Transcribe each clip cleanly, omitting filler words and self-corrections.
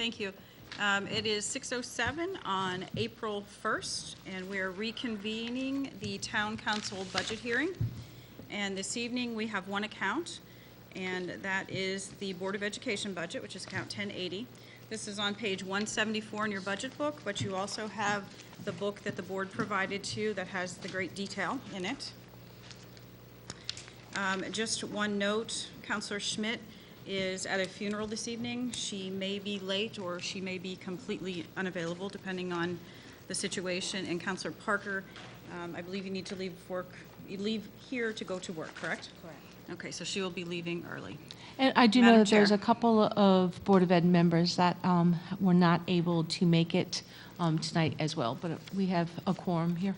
Thank you. It is 6:07 on April 1st, and we're reconvening the Town Council budget hearing. And this evening, we have one account, and that is the Board of Education budget, which is account 1080. This is on page 174 in your budget book, but you also have the book that the board provided to you that has the great detail in it. Just one note, Counselor Schmidt is at a funeral this evening. She may be late or she may be completely unavailable depending on the situation. And Counselor Parker, I believe you need to leave work. You leave here to go to work, correct? Correct. Okay, so she will be leaving early. And I do Madam know that there's Chair. a couple of Board of Ed members that were not able to make it tonight as well, but we have a quorum here.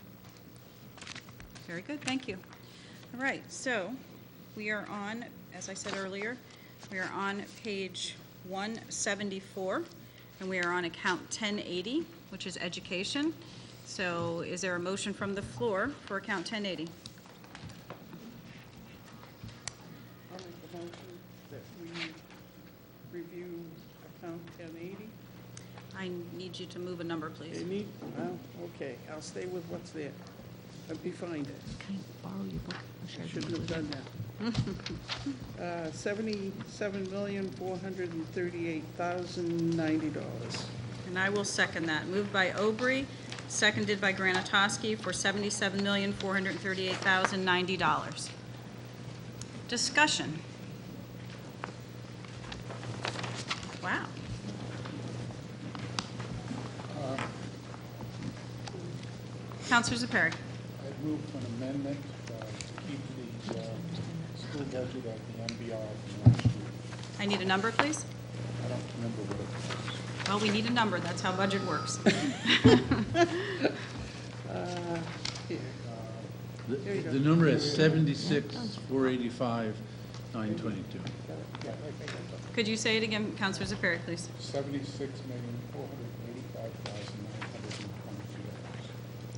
Very good, thank you. All right, so we are on, as I said earlier, we are on page 174, and we are on account 1080, which is education. So is there a motion from the floor for account 1080? I'll make a motion that we review account 1080. I need you to move a number, please. Amy? Okay, I'll stay with what's there. Let me find it. Can I borrow your book? I'm sure I I shouldn't didn't have do done that. $77,438,090. And I will second that. Moved by Aubrey, seconded by Granatowski for $77,438,090. Discussion. Wow. Counselor Zepari. I move for an amendment to keep the school budget at the MBR from last year. I need a number, please. I don't remember what it was. Well, we need a number. That's how budget works. Here. There you go. The number is 76,485,922. Could you say it again, Counselor Zepari, please? $76,485,922.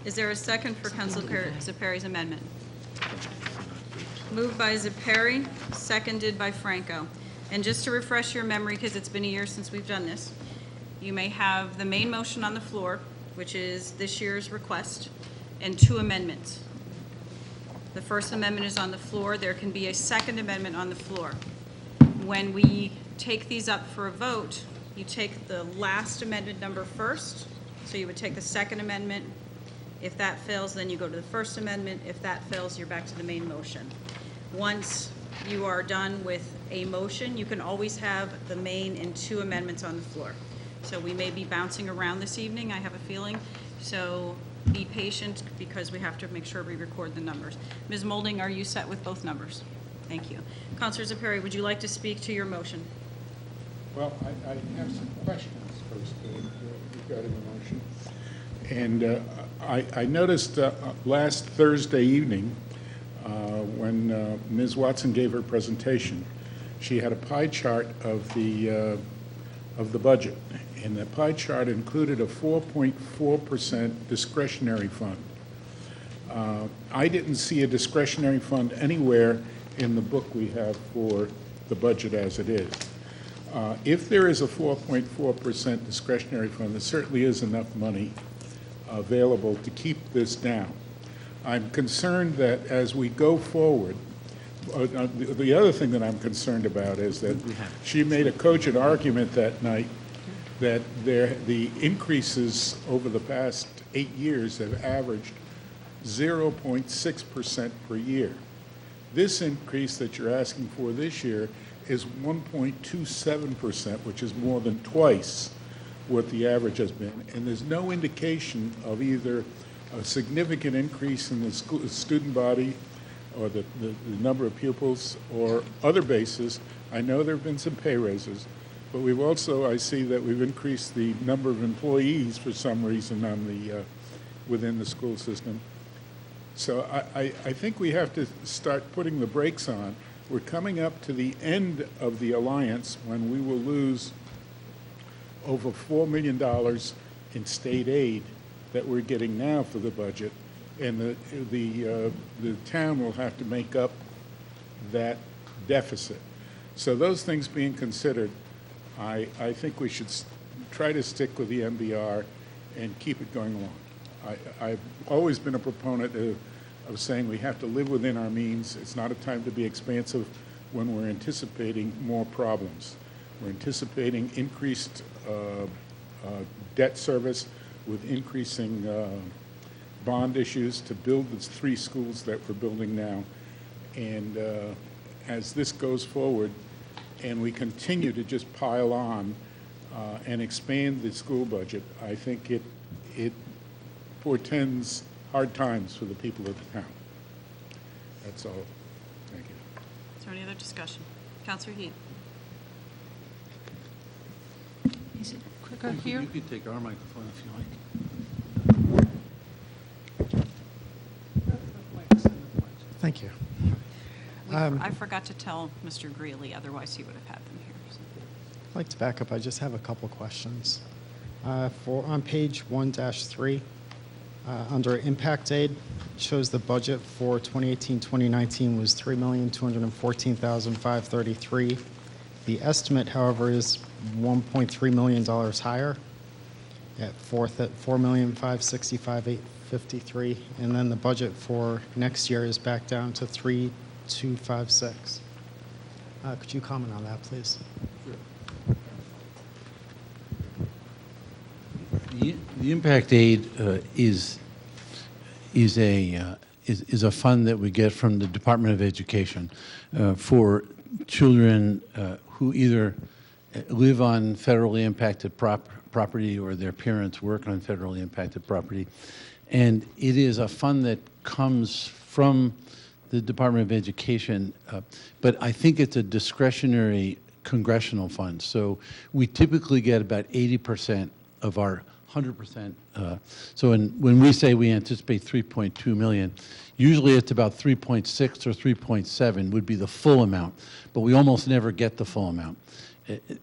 Is there a second for Counselor Zepari's amendment? Moved by Zepari, seconded by Franco. And just to refresh your memory, because it's been a year since we've done this, you may have the main motion on the floor, which is this year's request, and two amendments. The first amendment is on the floor. There can be a second amendment on the floor. When we take these up for a vote, you take the last amendment number first. So you would take the second amendment. If that fails, then you go to the first amendment. If that fails, you're back to the main motion. Once you are done with a motion, you can always have the main and two amendments on the floor. So we may be bouncing around this evening, I have a feeling. So be patient because we have to make sure we record the numbers. Ms. Molding, are you set with both numbers? Thank you. Counselor Zepari, would you like to speak to your motion? Well, I have some questions first regarding the motion. And I noticed last Thursday evening when Ms. Watson gave her presentation, she had a pie chart of the budget. And the pie chart included a 4.4% discretionary fund. I didn't see a discretionary fund anywhere in the book we have for the budget as it is. If there is a 4.4% discretionary fund, there certainly is enough money available to keep this down. I'm concerned that as we go forward, the other thing that I'm concerned about is that she made a cogent argument that night that the increases over the past 8 years have averaged 0.6% per year. This increase that you're asking for this year is 1.27%, which is more than twice what the average has been. And there's no indication of either a significant increase in the student body or the number of pupils or other bases. I know there have been some pay raises, but we've also, I see that we've increased the number of employees for some reason on the, within the school system. So I think we have to start putting the brakes on. We're coming up to the end of the alliance when we will lose over $4 million in state aid that we're getting now for the budget, and the town will have to make up that deficit. So those things being considered, I think we should try to stick with the MBR and keep it going along. I've always been a proponent of saying we have to live within our means. It's not a time to be expansive when we're anticipating more problems. We're anticipating increased debt service with increasing bond issues to build the 3 schools that we're building now. And as this goes forward and we continue to just pile on and expand the school budget, I think it portends hard times for the people of the town. That's all. Thank you. Is there any other discussion? Counselor Heed? Is it quicker here? You could take our microphone if you like. Thank you. I forgot to tell Mr. Greeley, otherwise he would have had them here. So. I'd like to back up. I just have a couple questions. On page 1-3, under impact aid, it shows the budget for 2018-2019 was $3,214,533. The estimate, however, is $1.3 million higher at $4,565,853, and then the budget for next year is back down to $3,256. Could you comment on that, please? The impact aid is a fund that we get from the Department of Education for children who either live on federally impacted property or their parents work on federally impacted property. And it is a fund that comes from the Department of Education, but I think it's a discretionary congressional fund. So we typically get about 80% of our 100%. So when we say we anticipate 3.2 million, usually it's about 3.6 or 3.7 would be the full amount, but we almost never get the full amount.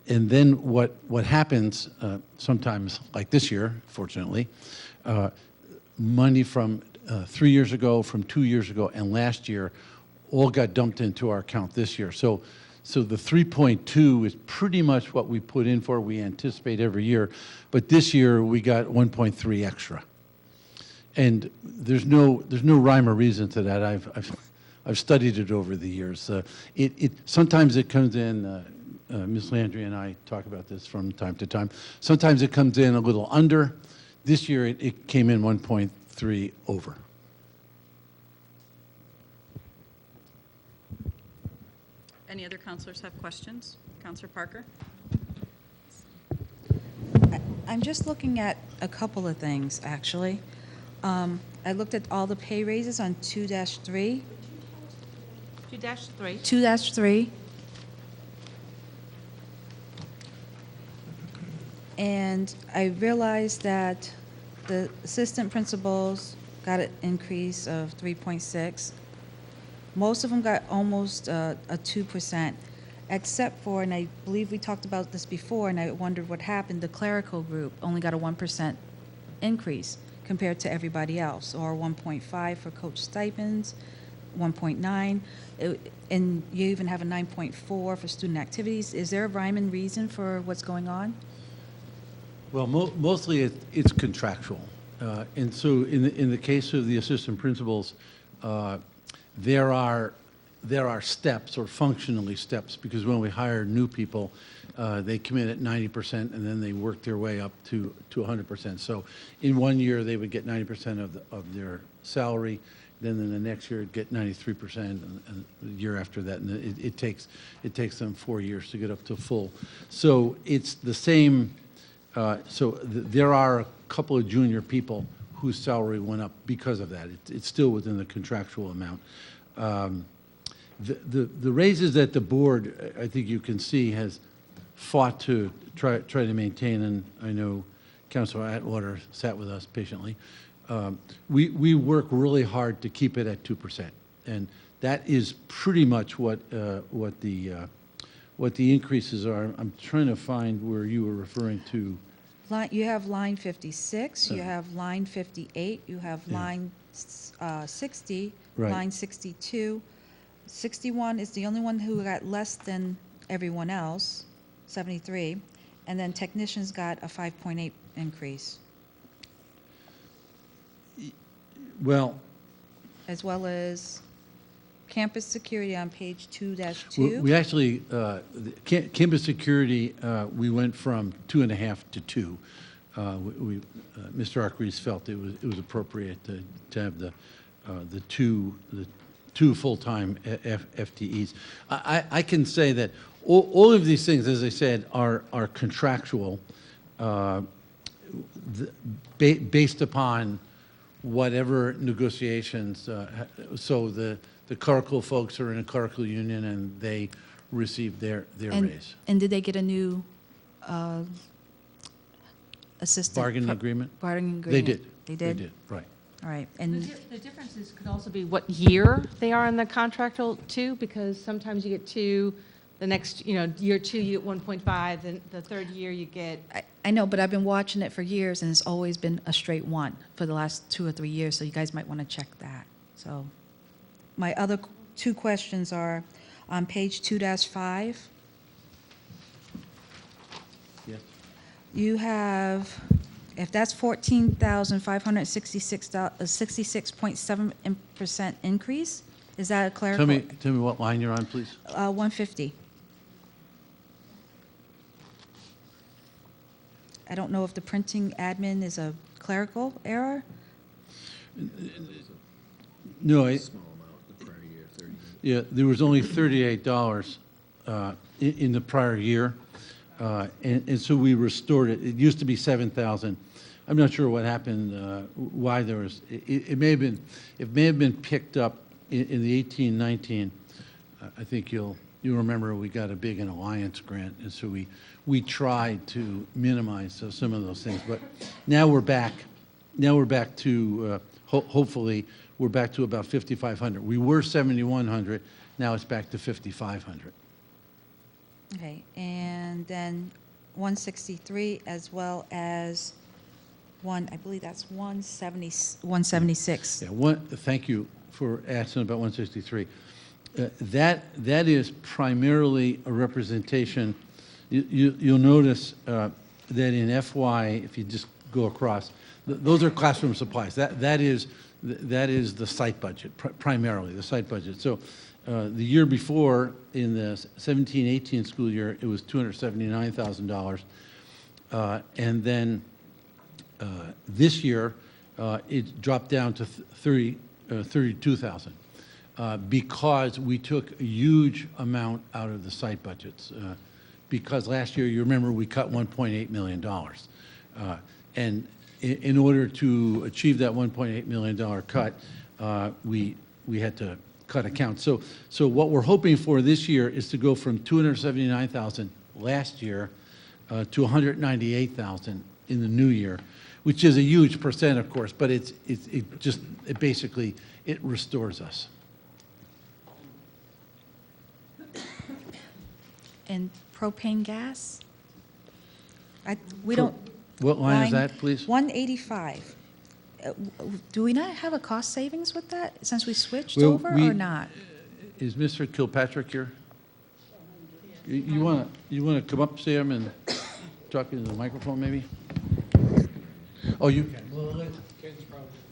And then what happens sometimes, like this year, fortunately, money from 3 years ago, from 2 years ago, and last year all got dumped into our account this year. So the 3.2 is pretty much what we put in for, we anticipate every year. But this year we got 1.3 extra. And there's no rhyme or reason to that. I've studied it over the years. Sometimes it comes in, Ms. Landry and I talk about this from time to time. Sometimes it comes in a little under. This year it came in 1.3 over. Any other counselors have questions? Counselor Parker? I'm just looking at a couple of things, actually. I looked at all the pay raises on 2-3. 2-3. 2-3. And I realized that the assistant principals got an increase of 3.6. Most of them got almost a 2%, except for, and I believe we talked about this before, and I wondered what happened, the clerical group only got a 1% increase compared to everybody else, or 1.5 for coach stipends, 1.9, and you even have a 9.4 for student activities. Is there a rhyme and reason for what's going on? Well, mostly it's contractual. And so in the case of the assistant principals, there are steps, or functionally steps, because when we hire new people, they come in at 90% and then they work their way up to 100%. So in 1 year they would get 90% of their salary, then in the next year it'd get 93%, and the year after that, and it takes them 4 years to get up to full. So it's the same. There are a couple of junior people whose salary went up because of that. It's still within the contractual amount. The raises that the board, I think you can see, has fought to try to maintain, and I know Councilor Atwater sat with us patiently. We work really hard to keep it at 2%, and that is pretty much what the increases are. I'm trying to find where you were referring to. You have line 56, you have line 58, you have line 60, Right. line 62. 61 is the only one who got less than everyone else, 73. And then technicians got a 5.8 increase, Well, as well as campus security on page 2-2. we actually, campus security, we went from 2.5 to 2. Mr. Arkwright felt it was appropriate to have the two full-time FTEs. I can say that all of these things, as I said, are contractual, based upon whatever negotiations. So the clerical folks are in a clerical union, and they receive their raise. And did they get a new assistant? Bargaining agreement? Bargaining They agreement? did. They did? They did, right. All right, The and, the differences could also be what year they are in the contractual too, because sometimes you get 2, the next, year 2, you get 1.5, then the third year you get, I know, but I've been watching it for years, and it's always been a straight 1 for the last 2 or 3 years, so you guys might want to check that. So, my other 2 questions are, on page 2-5, Yes. you have, if that's 14,566, 66.7% increase, is that a clerical? Tell me what line you're on, please. 150. I don't know if the printing admin is a clerical error? No, yeah, there was only $38 in the prior year, and so we restored it. It used to be 7,000. I'm not sure what happened, why there was. It may have been picked up in the 18-19. I think you'll remember we got a big an alliance grant, and so we tried to minimize some of those things. But now we're back. Now we're back to hopefully we're back to about 5,500. We were 7,100. Now it's back to 5,500. Okay, and then 163 as well as I believe that's 176. Yeah, thank you for asking about 163. That is primarily a representation. You'll notice that in FY, if you just go across, those are classroom supplies. That is the site budget, primarily the site budget. So the year before, in the 17-18 school year, it was $279,000, and then this year it dropped down to 32,000 because we took a huge amount out of the site budgets. Because last year, you remember, we cut $1.8 million, and in order to achieve that $1.8 million cut, we had to cut accounts. So what we're hoping for this year is to go from 279,000 last year to 198,000 in the new year, which is a huge percent, of course, but it basically restores us. And propane gas? We don't. What line is that, please? 185. Do we not have a cost savings with that, since we switched Well, over, or not? Is Mr. Kilpatrick here? You want to come up, Sam, and talk into the microphone, maybe? Oh, you can.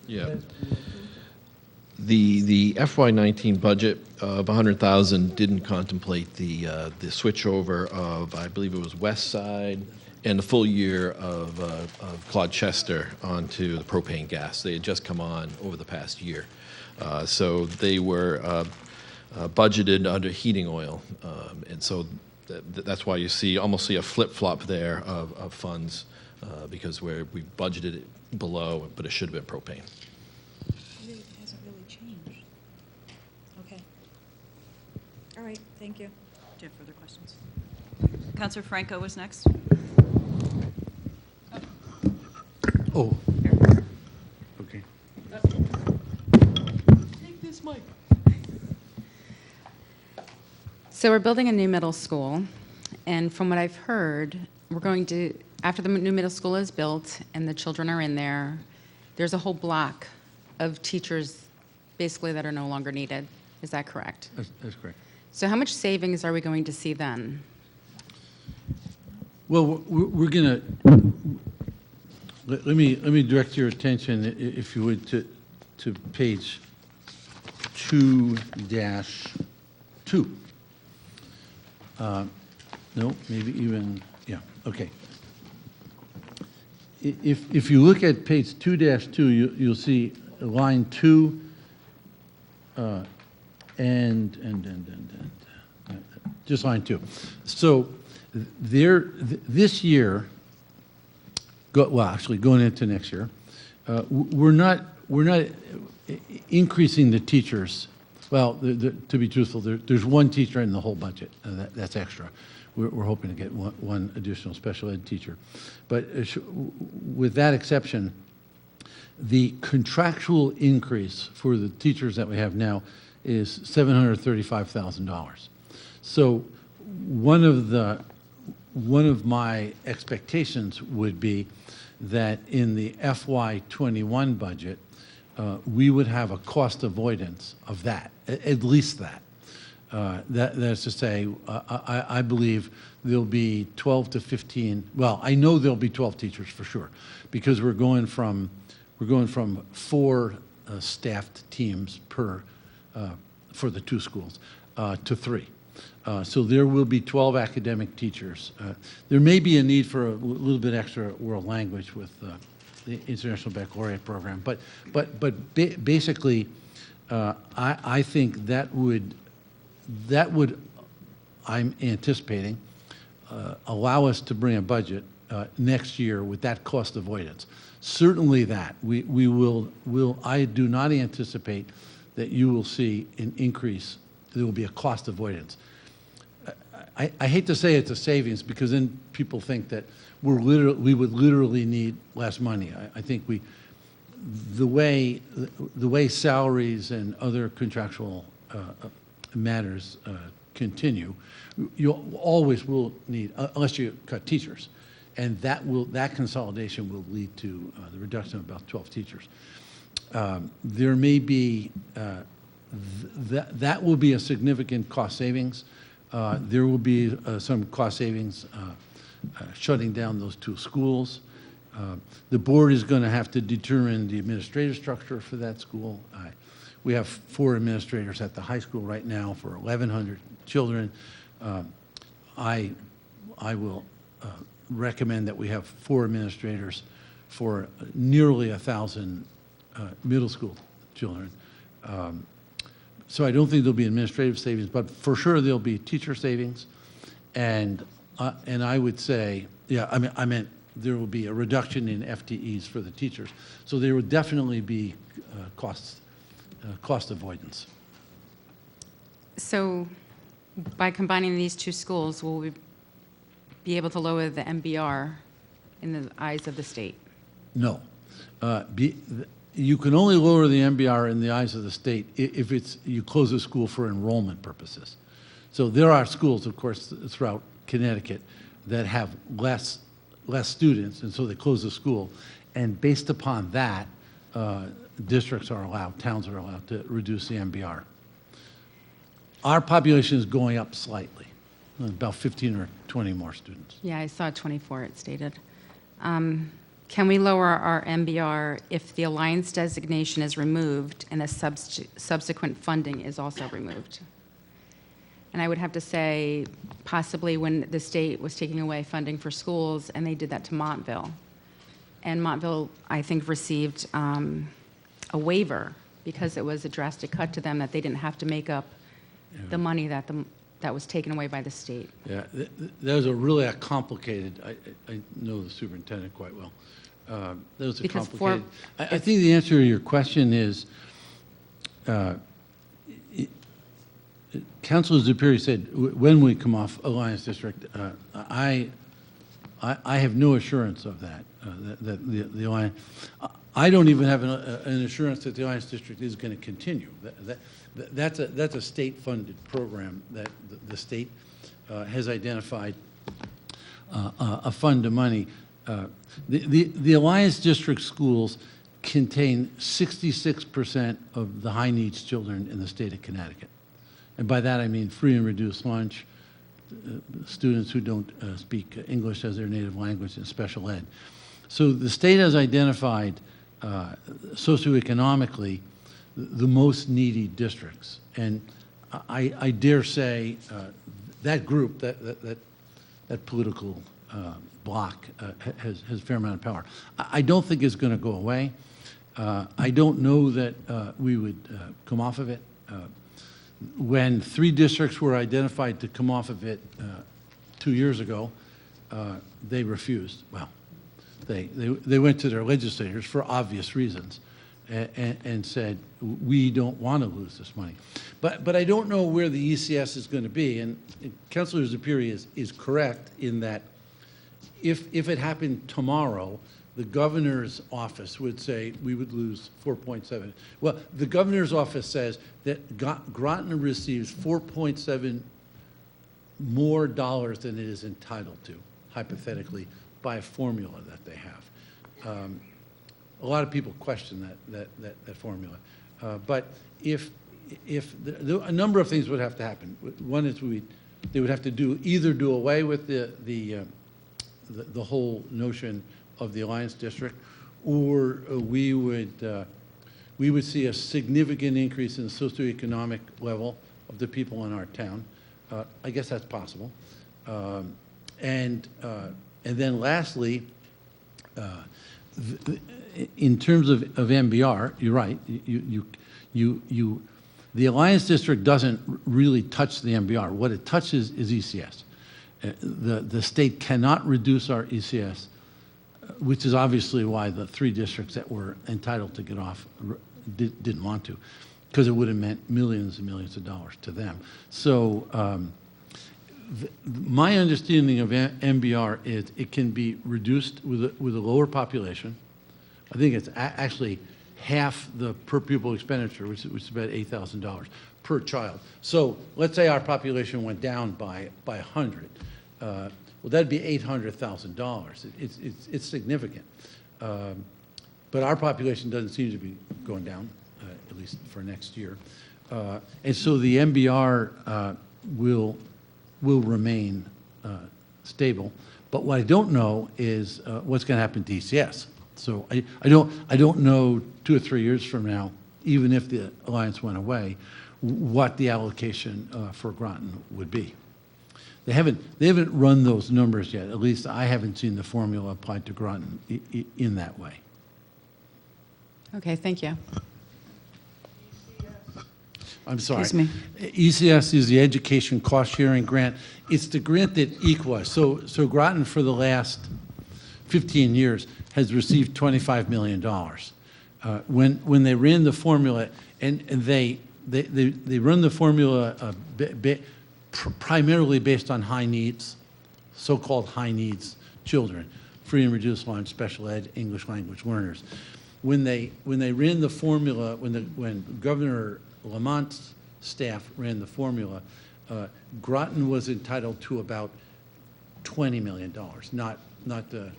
Yeah. The FY19 budget of 100,000 didn't contemplate the switchover of, I believe it was West Side, and the full year of Clodchester onto the propane gas. They had just come on over the past year. So they were budgeted under heating oil. And so that's why you almost see a flip-flop there of funds, because we budgeted it below, but it should have been propane. It hasn't really changed. Okay. All right, thank you. Do you have further questions? Counselor Franco was next. Oh. Okay. So we're building a new middle school, and from what I've heard, we're going to, after the new middle school is built and the children are in there, there's a whole block of teachers basically that are no longer needed. Is that correct? That's correct. So how much savings are we going to see then? Well, we're going to, let me direct your attention, if you would, to page 2-2. No, maybe even, yeah, okay. If you look at page 2-2, you'll see line 2 and just line 2. So this year, actually going into next year, we're not increasing the teachers. Well, to be truthful, there's one teacher in the whole budget, that's extra. We're hoping to get one additional special ed teacher. But with that exception, the contractual increase for the teachers that we have now is $735,000. So one of my expectations would be that in the FY21 budget, we would have a cost avoidance of that, at least that. That's to say, I believe there'll be 12 to 15, well, I know there'll be 12 teachers for sure, because we're going from 4 staffed teams for the 2 schools to 3. So there will be 12 academic teachers. There may be a need for a little bit extra world language with the International Baccalaureate program, but basically, I think that would, I'm anticipating, allow us to bring a budget next year with that cost avoidance. Certainly that. We will, I do not anticipate that you will see an increase. There will be a cost avoidance. I hate to say it's a savings, because then people think that we would literally need less money. I think the way salaries and other contractual matters continue, you always will need, unless you cut teachers, and that consolidation will lead to the reduction of about 12 teachers. There may be that will be a significant cost savings. There will be some cost savings shutting down those 2 schools. The board is going to have to determine the administrative structure for that school. We have 4 administrators at the high school right now for 1,100 children. I will recommend that we have 4 administrators for nearly 1,000 middle school children. So I don't think there'll be administrative savings, but for sure there'll be teacher savings, and I would say, yeah, I meant there will be a reduction in FTEs for the teachers. So there would definitely be cost avoidance. So by combining these 2 schools, will we be able to lower the MBR in the eyes of the state? No. You can only lower the MBR in the eyes of the state if you close a school for enrollment purposes. So there are schools, of course, throughout Connecticut that have less students, and so they close the school. And based upon that, districts are allowed, towns are allowed to reduce the MBR. Our population is going up slightly, about 15 or 20 more students. Yeah, I saw 24, it stated. Can we lower our MBR if the Alliance designation is removed and the subsequent funding is also removed? And I would have to say, possibly when the state was taking away funding for schools, and they did that to Montville. And Montville, I think, received a waiver because it was a drastic cut to them, that they didn't have to make up the money that was taken away by the state. Yeah, that was a really complicated, I know the superintendent quite well. That was a Because complicated. I think the answer to your question is, Councilor Zupiri said, when we come off Alliance District, I have no assurance of that, that the Alliance, I don't even have an assurance that the Alliance District is going to continue. That's a state-funded program that the state has identified a fund of money. The Alliance District schools contain 66% of the high-needs children in the state of Connecticut. And by that I mean free and reduced lunch, students who don't speak English as their native language in special ed. So the state has identified socioeconomically the most needy districts. And I dare say that group, that political bloc has a fair amount of power. I don't think it's going to go away. I don't know that we would come off of it. When 3 districts were identified to come off of it 2 years ago, they refused. Well, they went to their legislators for obvious reasons and said, we don't want to lose this money. But I don't know where the ECS is going to be. And Councilor Zapiri is correct in that if it happened tomorrow, the governor's office would say we would lose 4.7. Well, the governor's office says that Groton receives 4.7 more dollars than it is entitled to, hypothetically, by a formula that they have. A lot of people question that formula. But if a number of things would have to happen. One is they would have to either do away with the whole notion of the Alliance District, or we would see a significant increase in the socioeconomic level of the people in our town. I guess that's possible. And then lastly, in terms of MBR, you're right. The Alliance District doesn't really touch the MBR. What it touches is ECS. The state cannot reduce our ECS, which is obviously why the 3 districts that were entitled to get off didn't want to, because it would have meant millions and millions of dollars to them. So my understanding of MBR is it can be reduced with a lower population. I think it's actually half the per pupil expenditure, which is about $8,000 per child. So let's say our population went down by 100. Well, that'd be $800,000. It's significant. But our population doesn't seem to be going down, at least for next year. And so the MBR will remain stable. But what I don't know is what's going to happen to ECS. So I don't know 2 or 3 years from now, even if the alliance went away, what the allocation for Groton would be. They haven't run those numbers yet. At least I haven't seen the formula applied to Groton in that way. Okay, thank you. I'm sorry. Excuse me. ECS is the Education Cost Sharing Grant. It's the grant that EQA, so Groton for the last 15 years has received $25 million. When they ran the formula, and they run the formula primarily based on high needs, so-called high needs children, free and reduced lunch, special ed, English language learners. When they ran the formula, when Governor Lamont's staff ran the formula, Groton was entitled to about $20 million, not the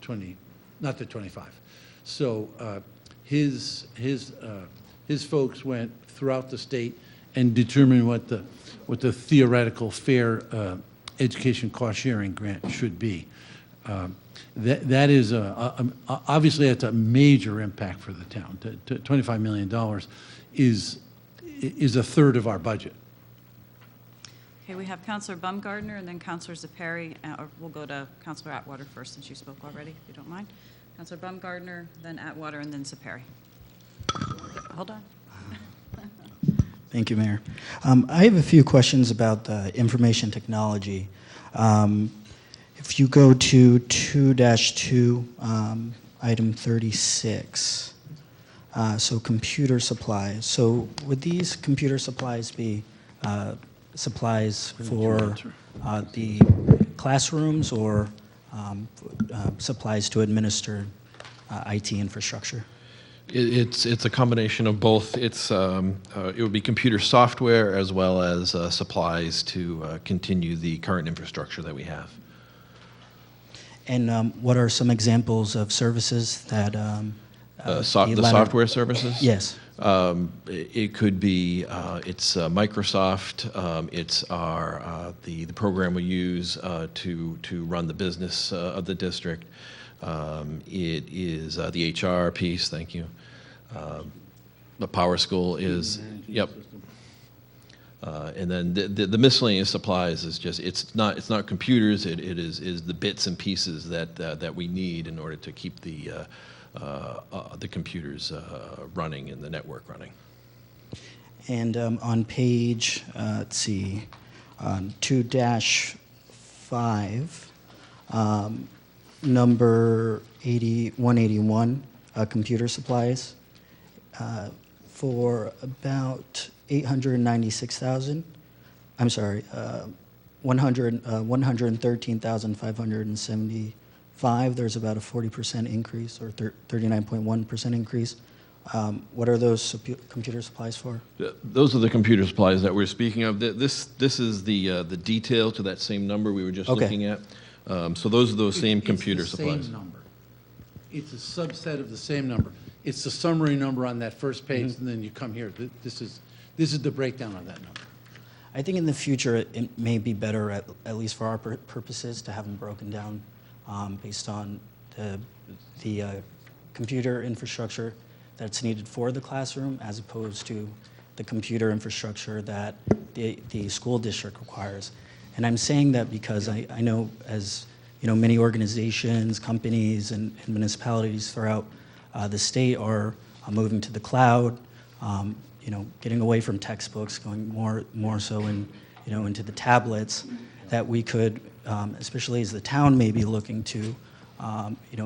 25. So his folks went throughout the state and determined what the theoretical fair education cost sharing grant should be. That is obviously that's a major impact for the town. $25 million is a third of our budget. Okay, we have Councilor Baumgartner and then Councilor Zapiri. Or we'll go to Councilor Atwater first, since you spoke already, if you don't mind. Councilor Baumgartner, then Atwater, and then Zapiri. Hold on. Thank you, Mayor. I have a few questions about information technology. If you go to 2-2, item 36, so computer supplies. So would these computer supplies be supplies for the classrooms or supplies to administer IT infrastructure? It's a combination of both. It would be computer software as well as supplies to continue the current infrastructure that we have. And what are some examples of services that The software services? Yes. It could be, it's Microsoft, it's the program we use to run the business of the district. It is the HR piece, thank you. The Power School is, yep. And then the miscellaneous supplies is just, it's not computers, it is the bits and pieces that we need in order to keep the computers running and the network running. And on page, let's see, 2-5, number 181, computer supplies, for about 896,000. I'm sorry, 113,575. There's about a 40% increase, or 39.1% increase. What are those computer supplies for? Those are the computer supplies that we're speaking of. This is the detail to that same number we were just Okay. looking at. So those are those same computer It's the supplies. same number. It's a subset of the same number. It's the summary number on that first page, and then you come here. This is the breakdown of that number. I think in the future, it may be better, at least for our purposes, to have them broken down based on the computer infrastructure that's needed for the classroom, as opposed to the computer infrastructure that the school district requires. And I'm saying that because I know, as you know, many organizations, companies, and municipalities throughout the state are moving to the cloud, you know, getting away from textbooks, going more so into the tablets, that we could, especially as the town may be looking to,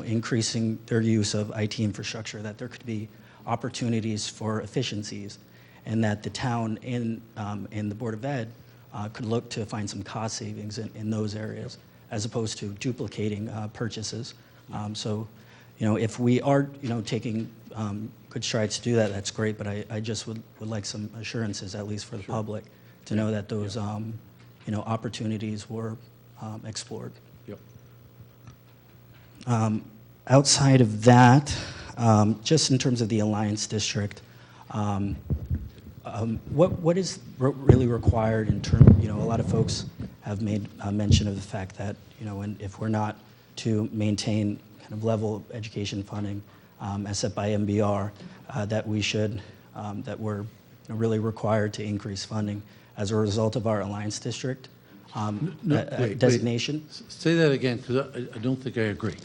increasing their use of IT infrastructure, that there could be opportunities for efficiencies, and that the town and the Board of Ed could look to find some cost savings in those areas, as opposed to duplicating purchases. So, if we are, taking good strides to do that, that's great, but I just would like some assurances, at least for the public, to know that those, opportunities were explored. Yep. Outside of that, just in terms of the Alliance District, what is really required in terms, a lot of folks have made mention of the fact that, and if we're not to maintain kind of level education funding as set by MBR, that we should, that we're really required to increase funding as a result of our Alliance District designation. Say that again, because I don't think I agree.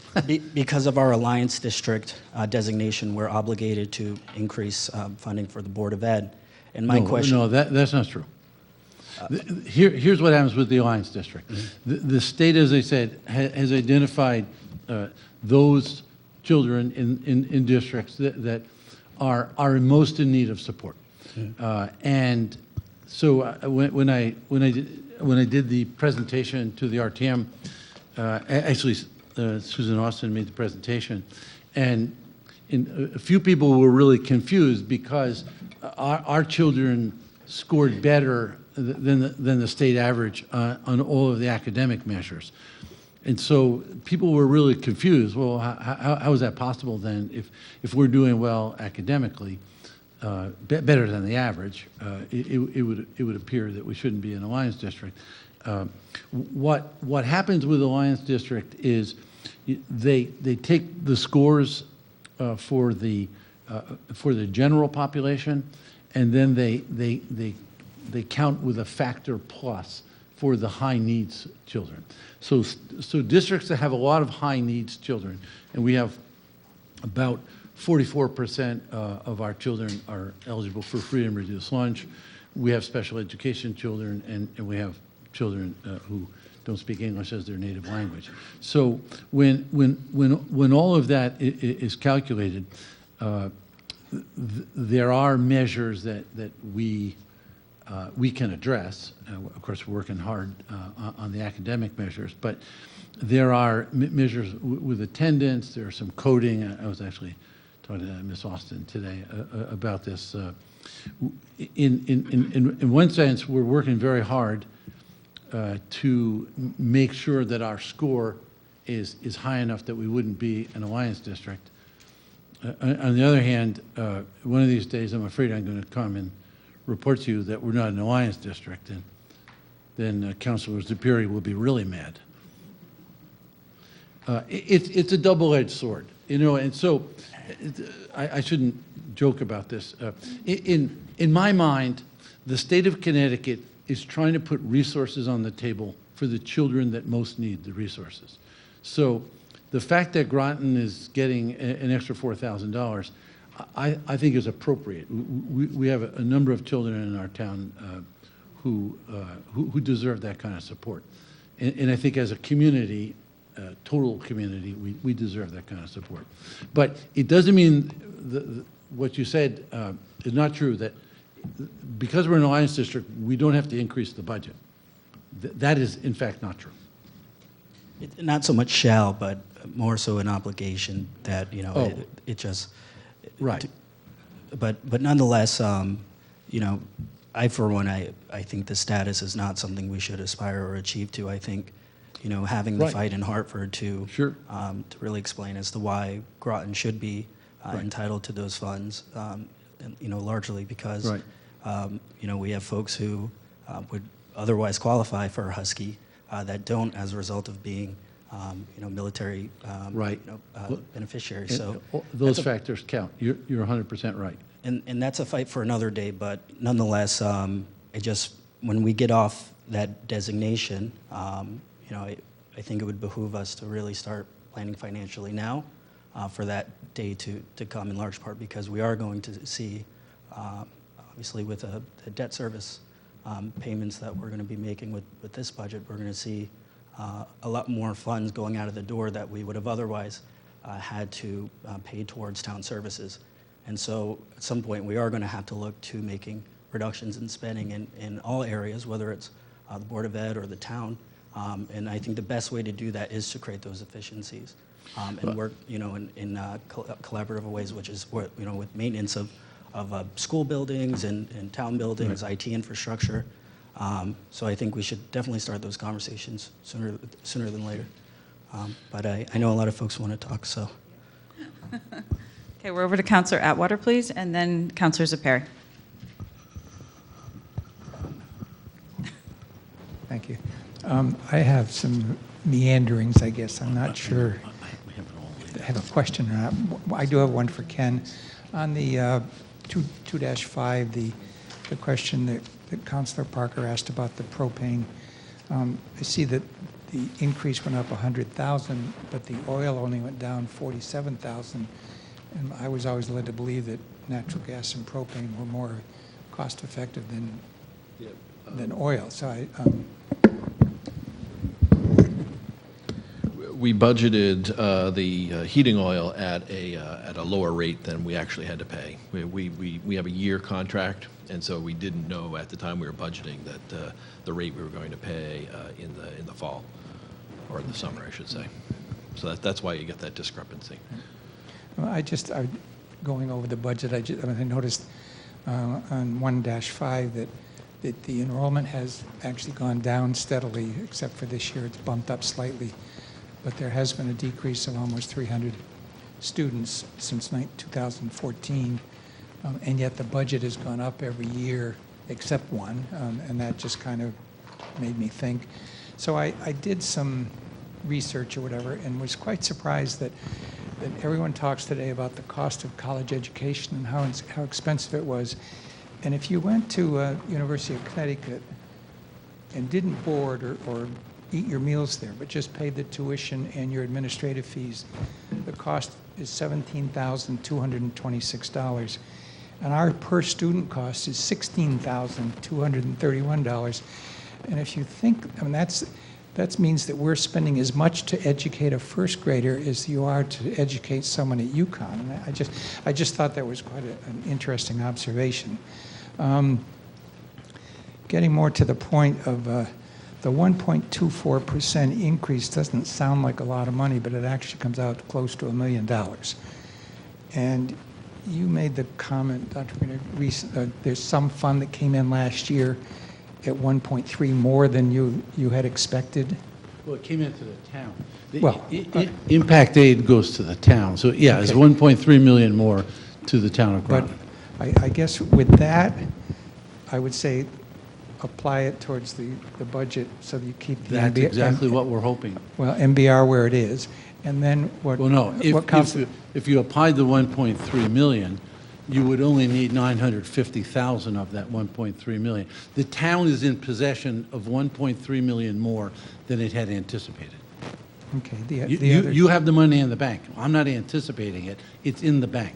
Because of our Alliance District designation, we're obligated to increase funding for the Board of Ed. And my question... No, that's not true. Here's what happens with the Alliance District. The state, as I said, has identified those children in districts that are most in need of support. And so when I did the presentation to the RTM, actually Susan Austin made the presentation, and a few people were really confused because our children scored better than the state average on all of the academic measures. And so people were really confused. Well, how is that possible then if we're doing well academically, better than the average? It would appear that we shouldn't be an Alliance District. What happens with Alliance District is they take the scores for the general population, and then they count with a factor plus for the high needs children. So districts that have a lot of high needs children, and we have about 44% of our children are eligible for free and reduced lunch. We have special education children, and we have children who don't speak English as their native language. So when all of that is calculated, there are measures that we can address. Of course, we're working hard on the academic measures, but there are measures with attendance. There are some coding. I was actually talking to Ms. Austin today about this. In one sense, we're working very hard to make sure that our score is high enough that we wouldn't be an Alliance District. On the other hand, one of these days, I'm afraid I'm going to come and report to you that we're not an alliance district, and then Councilor Zupiri will be really mad. It's a double-edged sword, you know, and so I shouldn't joke about this. In my mind, the state of Connecticut is trying to put resources on the table for the children that most need the resources. So the fact that Groton is getting an extra $4,000, I think is appropriate. We have a number of children in our town who deserve that kind of support. And I think as a community, total community, we deserve that kind of support. But it doesn't mean what you said is not true, that because we're an alliance district, we don't have to increase the budget. That is, in fact, not true. Not so much shall, but more so an obligation that, you know, it just... Right. But nonetheless, you know, for one, I think the status is not something we should aspire or achieve to. I think, you know, having the fight in Hartford to really explain as to why Groton should be entitled to those funds, and, you know, largely because, you know, we have folks who would otherwise qualify for a Husky that don't as a result of being, you know, military beneficiaries. So those factors count. You're 100% right. And that's a fight for another day, but nonetheless, when we get off that designation, you know, I think it would behoove us to really start planning financially now for that day to come, in large part because we are going to see, obviously with the debt service payments that we're going to be making with this budget, we're going to see a lot more funds going out of the door that we would have otherwise had to pay towards town services. And so at some point we are going to have to look to making reductions in spending in all areas, whether it's the Board of Ed or the town. And I think the best way to do that is to create those efficiencies and work, you know, in collaborative ways, which is what, you know, with maintenance of school buildings and town buildings, IT infrastructure. So I think we should definitely start those conversations sooner than later. But I know a lot of folks want to talk, so. Okay, we're over to Councilor Atwater, please, and then Councilor Zupiri. Thank you. I have some meanderings, I guess. I'm not sure if I have a question or not. I do have one for Ken. On the 2-5, the question that Councilor Parker asked about the propane, I see that the increase went up 100,000, but the oil only went down 47,000. And I was always led to believe that natural gas and propane were more cost-effective than oil. So we budgeted the heating oil at a lower rate than we actually had to pay. We have a year contract, and so we didn't know at the time we were budgeting that the rate we were going to pay in the fall, or in the summer, I should say. So that's why you get that discrepancy. Going over the budget, I noticed on 1-5 that the enrollment has actually gone down steadily, except for this year it's bumped up slightly. But there has been a decrease of almost 300 students since 2014, and yet the budget has gone up every year except one, and that just kind of made me think. So I did some research or whatever and was quite surprised that everyone talks today about the cost of college education and how expensive it was. And if you went to University of Connecticut and didn't board or eat your meals there, but just paid the tuition and your administrative fees, the cost is $17,226. And our per student cost is $16,231. And if you think, I mean, that means that we're spending as much to educate a first grader as you are to educate someone at UConn. And I just thought that was quite an interesting observation. Getting more to the point of the 1.24% increase doesn't sound like a lot of money, but it actually comes out close to $1 million. And you made the comment, Dr. Greener, there's some fund that came in last year at 1.3 more than you had expected. Well, it came into the town. Well, Impact aid goes to the town, so yeah, it's Okay. 1.3 million more to the town of But Groton. I guess with that, I would say apply it towards the budget so that you keep the That's MBR exactly what we're hoping. Well, MBR where it is. And then what? Well, no, what council? if you applied the 1.3 million, you would only need 950,000 of that 1.3 million. The town is in possession of 1.3 million more than it had anticipated. Okay, You have the money in the bank. I'm not anticipating it. It's in the bank.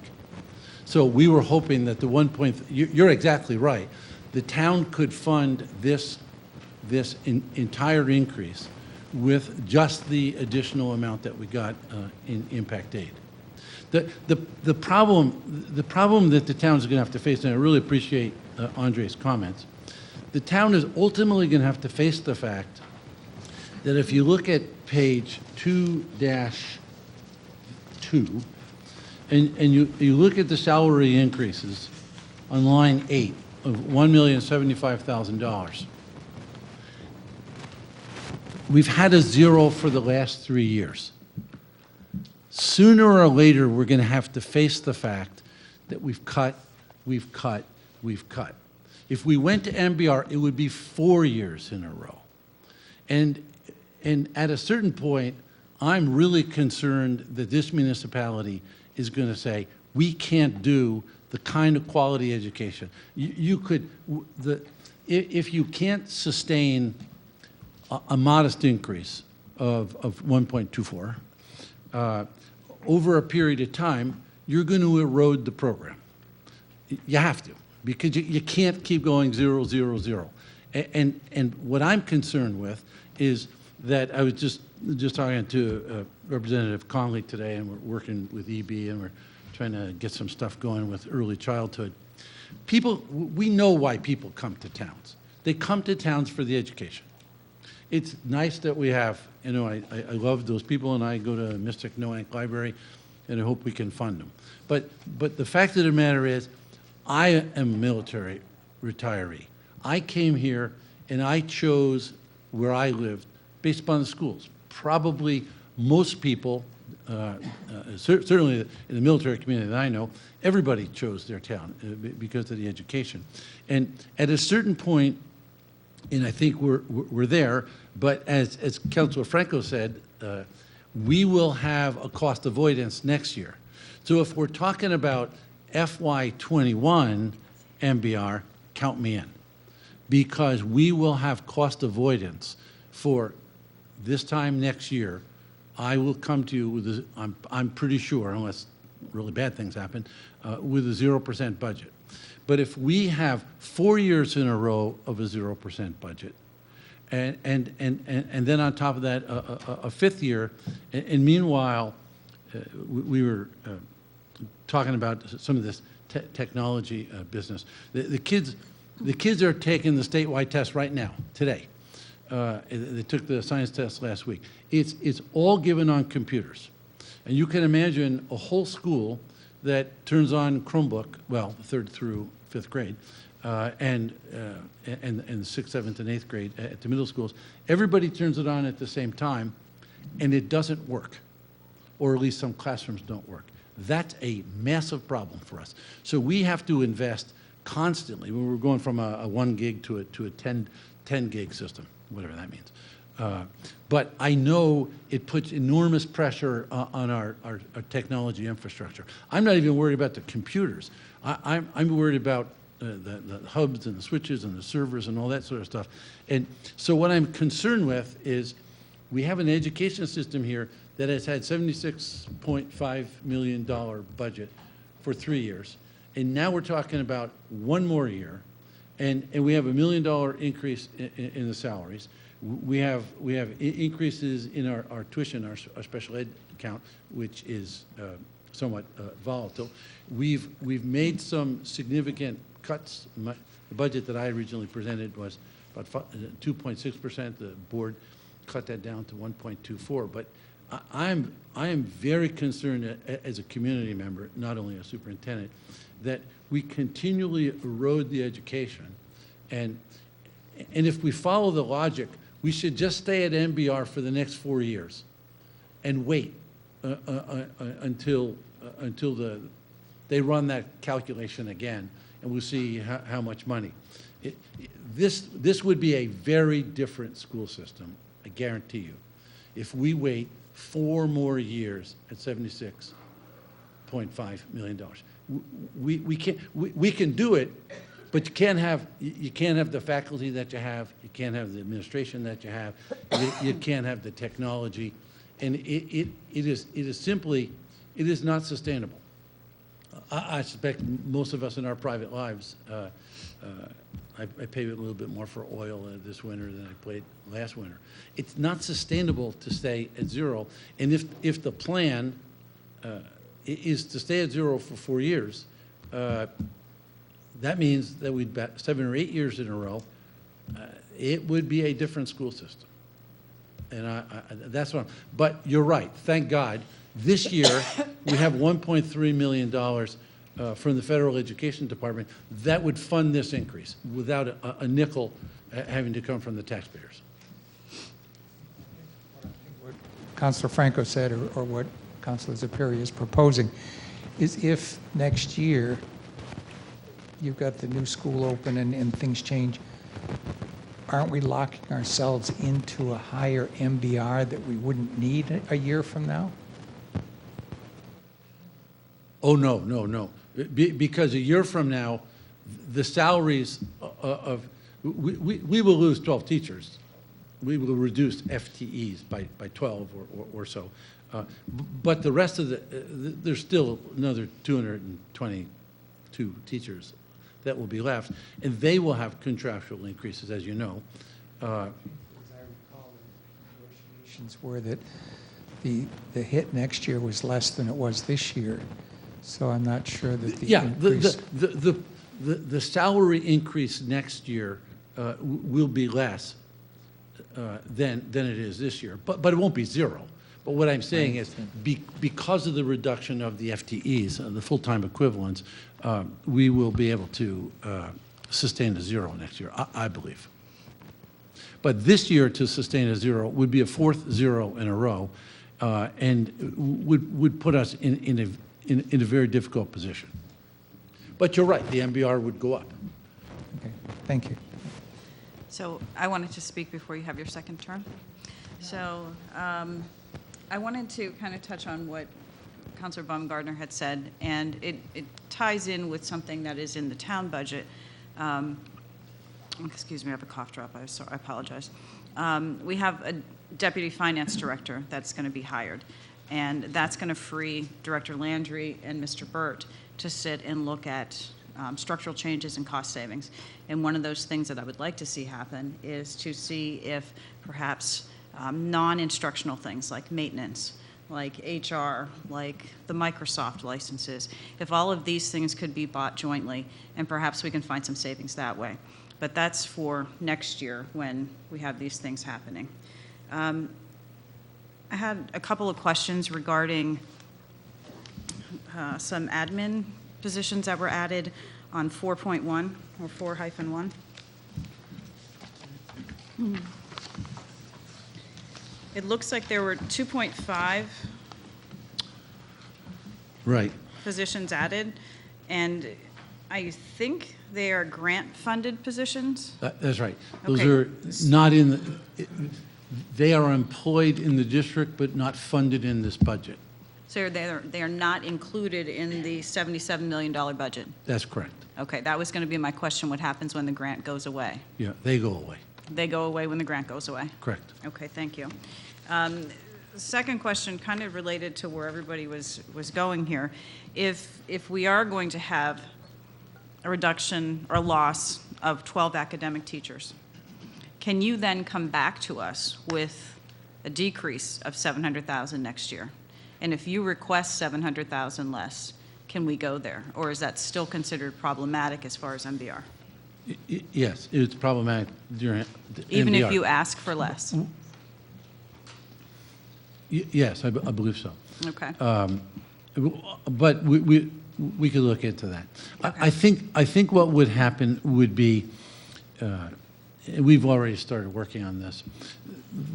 So we were hoping that the you're exactly right. The town could fund this entire increase with just the additional amount that we got in impact aid. The problem that the town's going to have to face, and I really appreciate Andre's comments, the town is ultimately going to have to face the fact that if you look at page 2-2, and you look at the salary increases on line 8 of $1,075,000, we've had a zero for the last 3 years. Sooner or later, we're going to have to face the fact that we've cut. If we went to MBR, it would be 4 years in a row. And at a certain point, I'm really concerned that this municipality is going to say, we can't do the kind of quality education. If you can't sustain a modest increase of 1.24, over a period of time, you're going to erode the program. You have to, because you can't keep going 0, 0, 0. And what I'm concerned with is that I was just talking to Representative Conley today, and we're working with EB, and we're trying to get some stuff going with early childhood. We know why people come to towns. They come to towns for the education. It's nice that we have, I love those people, and I go to Mystic Noank Library, and I hope we can fund them. But the fact of the matter is, I am a military retiree. I came here, and I chose where I lived based upon the schools. Probably most people, certainly in the military community that I know, everybody chose their town because of the education. And at a certain point, and I think we're there, but as Councilor Franco said, we will have a cost avoidance next year. So if we're talking about FY21 MBR, count me in, because we will have cost avoidance for this time next year. I will come to you with I'm pretty sure, unless really bad things happen, with a 0% budget. But if we have 4 years in a row of a 0% budget, and then on top of that, a fifth year, and meanwhile, we were talking about some of this technology business. The kids are taking the statewide test right now, today. They took the science test last week. It's all given on computers. And you can imagine a whole school that turns on Chromebook, well, 3rd through 5th grade, and 6th, 7th, and 8th grade at the middle schools. Everybody turns it on at the same time, and it doesn't work, or at least some classrooms don't work. That's a massive problem for us. So we have to invest constantly. We're going from a 1 gig to a 10 gig system, whatever that means. But I know it puts enormous pressure on our technology infrastructure. I'm not even worried about the computers. I'm worried about the hubs and the switches and the servers and all that sort of stuff. And so what I'm concerned with is we have an education system here that has had $76.5 million budget for 3 years. And now we're talking about 1 more year. And we have $1 million increase in the salaries. We have increases in our tuition, our special ed account, which is somewhat volatile. We've made some significant cuts. The budget that I originally presented was about 2.6%. The board cut that down to 1.24. But I am very concerned as a community member, not only a superintendent, that we continually erode the education. And if we follow the logic, We should just stay at MBR for the next 4 years and wait until they run that calculation again, and we'll see how much money. This would be a very different school system, I guarantee you, if we wait 4 more years at $76.5 million. We can do it, but you can't have the faculty that you have, you can't have the administration that you have, you can't have the technology, and it is simply not sustainable. I suspect most of us in our private lives, I paid a little bit more for oil this winter than I paid last winter. It's not sustainable to stay at zero, and if the plan is to stay at zero for 4 years, that means that we'd bet 7 or 8 years in a row, it would be a different school system. And that's what but you're right, thank God. This year, we have $1.3 million from the Federal Education Department that would fund this increase without a nickel having to come from the taxpayers. What Councilor Franco said, or what Councilor Zeperi is proposing, is if next year you've got the new school open and things change, aren't we locking ourselves into a higher MBR that we wouldn't need a year from now? Oh, no. Because a year from now, the salaries we will lose 12 teachers. We will reduce FTEs by 12 or so. But the rest of there's still another 222 teachers that will be left, and they will have contractual increases, as you know. As I recall, the negotiations were that the hit next year was less than it was this year. So I'm not sure that the increase... The salary increase next year will be less than it is this year, but it won't be zero. But what I'm saying is, because of the reduction of the FTEs, the full-time equivalents, we will be able to sustain a zero next year, I believe. But this year, to sustain a zero would be a 4th zero in a row, and would put us in a very difficult position. But you're right, the MBR would go up. Okay, thank you. So I wanted to speak before you have your second turn. So I wanted to kind of touch on what Councilor Baumgartner had said, and it ties in with something that is in the town budget. Excuse me, I have a cough drop. I apologize. We have a deputy finance director that's going to be hired, and that's going to free Director Landry and Mr. Burt to sit and look at structural changes and cost savings. And one of those things that I would like to see happen is to see if perhaps non-instructional things like maintenance, like HR, like the Microsoft licenses, if all of these things could be bought jointly, and perhaps we can find some savings that way. But that's for next year when we have these things happening. I had a couple of questions regarding some admin positions that were added on 4.1 or 4-1. It looks like there were 2.5 Right. positions added, and I think they are grant-funded positions. That's right. Those Okay. are not in the, they are employed in the district, but not funded in this budget. So they are not included in the $77 million budget. That's correct. Okay, that was going to be my question, what happens when the grant goes away? Yeah, they go away. They go away when the grant goes away? Correct. Okay, thank you. Second question, kind of related to where everybody was going here. If we are going to have a reduction or loss of 12 academic teachers, can you then come back to us with a decrease of $700,000 next year? And if you request $700,000 less, can we go there? Or is that still considered problematic as far as MBR? Yes, it's problematic during the Even MBR. if you ask for less? Yes, I believe so. Okay. But we could look into that. Okay. I think what would happen would be, we've already started working on this.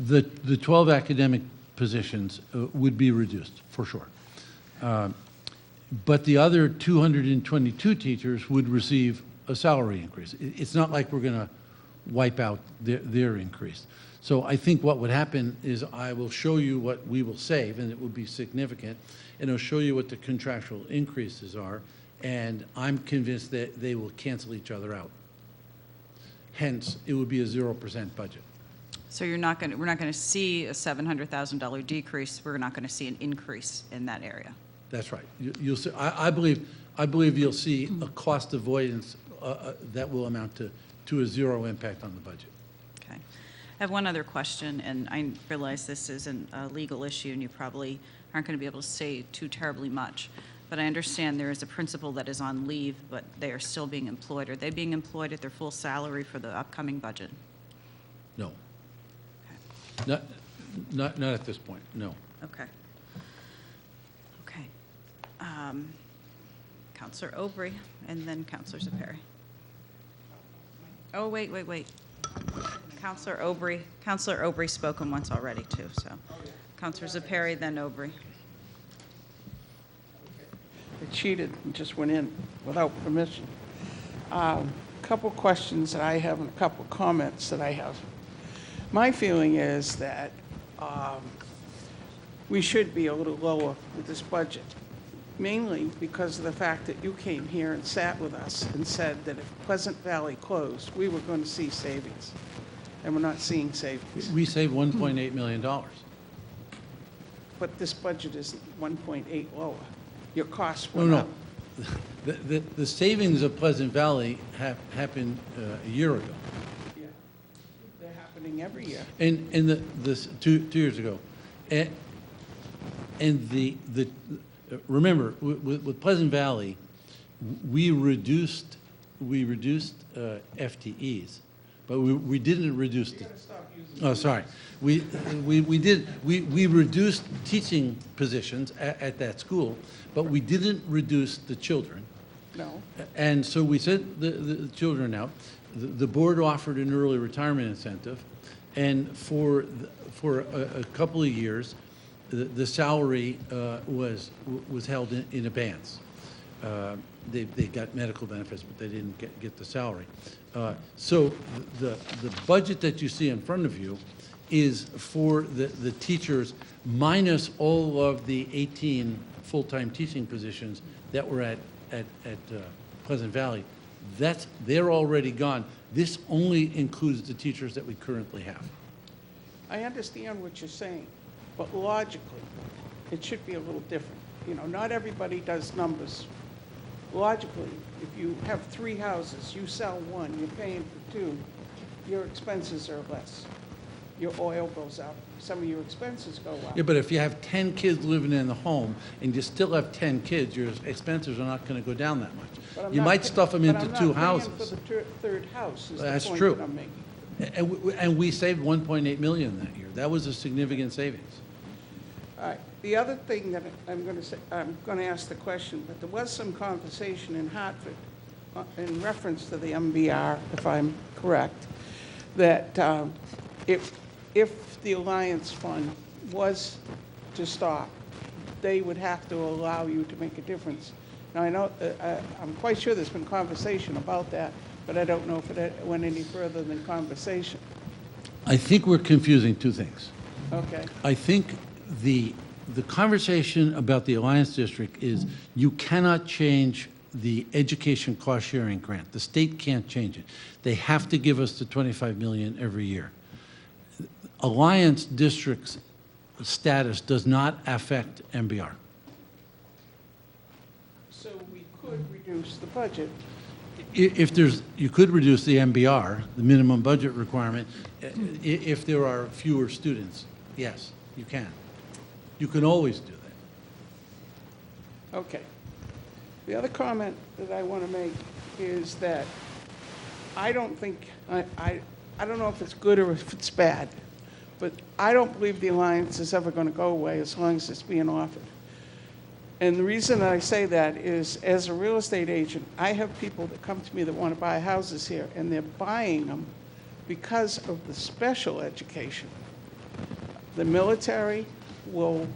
The 12 academic positions would be reduced, for sure. But the other 222 teachers would receive a salary increase. It's not like we're going to wipe out their increase. So I think what would happen is I will show you what we will save, and it will be significant, and it'll show you what the contractual increases are, and I'm convinced that they will cancel each other out. Hence, it would be a 0% budget. So we're not going to see a $700,000 decrease. We're not going to see an increase in that area. That's right. You'll see, I believe you'll see a cost avoidance that will amount to a 0 impact on the budget. Okay. I have one other question, and I realize this isn't a legal issue, and you probably aren't going to be able to say too terribly much. But I understand there is a principal that is on leave, but they are still being employed. Are they being employed at their full salary for the upcoming budget? No. Not at this point, no. Okay. Okay. Counselor Aubry, and then Counselor Zepari. Oh, wait. Counselor Aubry spoken once already, too, so. Counselor Zepari, then Aubry. I cheated and just went in without permission. Couple questions that I have and a couple comments that I have. My feeling is that we should be a little lower with this budget, mainly because of the fact that you came here and sat with us and said that if Pleasant Valley closed, we were going to see savings, and we're not seeing savings. We saved $1.8 million. But this budget is 1.8 lower. Your costs No, went no. up. The savings of Pleasant Valley happened a year ago. Yeah. They're happening every year. And this 2 years ago. And remember, with Pleasant Valley, we reduced FTEs, but we didn't reduce the. Oh, sorry. We reduced teaching positions at that school, but we didn't reduce the children. No. And so we sent the children out. The board offered an early retirement incentive, and for a couple of years, the salary was held in abeyance. They got medical benefits, but they didn't get the salary. So the budget that you see in front of you is for the teachers minus all of the 18 full-time teaching positions that were at Pleasant Valley. They're already gone. This only includes the teachers that we currently have. I understand what you're saying, but logically, it should be a little different. You know, not everybody does numbers. Logically, if you have 3 houses, you sell 1, you're paying for 2, your expenses are less. Your oil goes up, some of your expenses go up. Yeah, but if you have 10 kids living in the home and you still have 10 kids, your expenses are not going to go down that much. But I'm You not might pay- stuff them but into I'm 2 not paying houses. for the third house is the That's point true. that I'm making. And we saved $1.8 million that year. That was a significant savings. All right, the other thing that I'm going to say, I'm going to ask the question, but there was some conversation in Hartford in reference to the MBR, if I'm correct, that if the Alliance Fund was to stop, they would have to allow you to make a difference. Now, I know, I'm quite sure there's been conversation about that, but I don't know if it went any further than conversation. I think we're confusing 2 things. Okay. I think the conversation about the Alliance District is you cannot change the education cost sharing grant. The state can't change it. They have to give us the $25 million every year. Alliance District's status does not affect MBR. So we could reduce the budget. You could reduce the MBR, the minimum budget requirement, if there are fewer students. Yes, you can. You can always do that. Okay. The other comment that I want to make is that I don't think, I don't know if it's good or if it's bad, but I don't believe the Alliance is ever going to go away as long as it's being offered. And the reason I say that is, as a real estate agent, I have people that come to me that want to buy houses here, and they're buying them because of the special education. The military will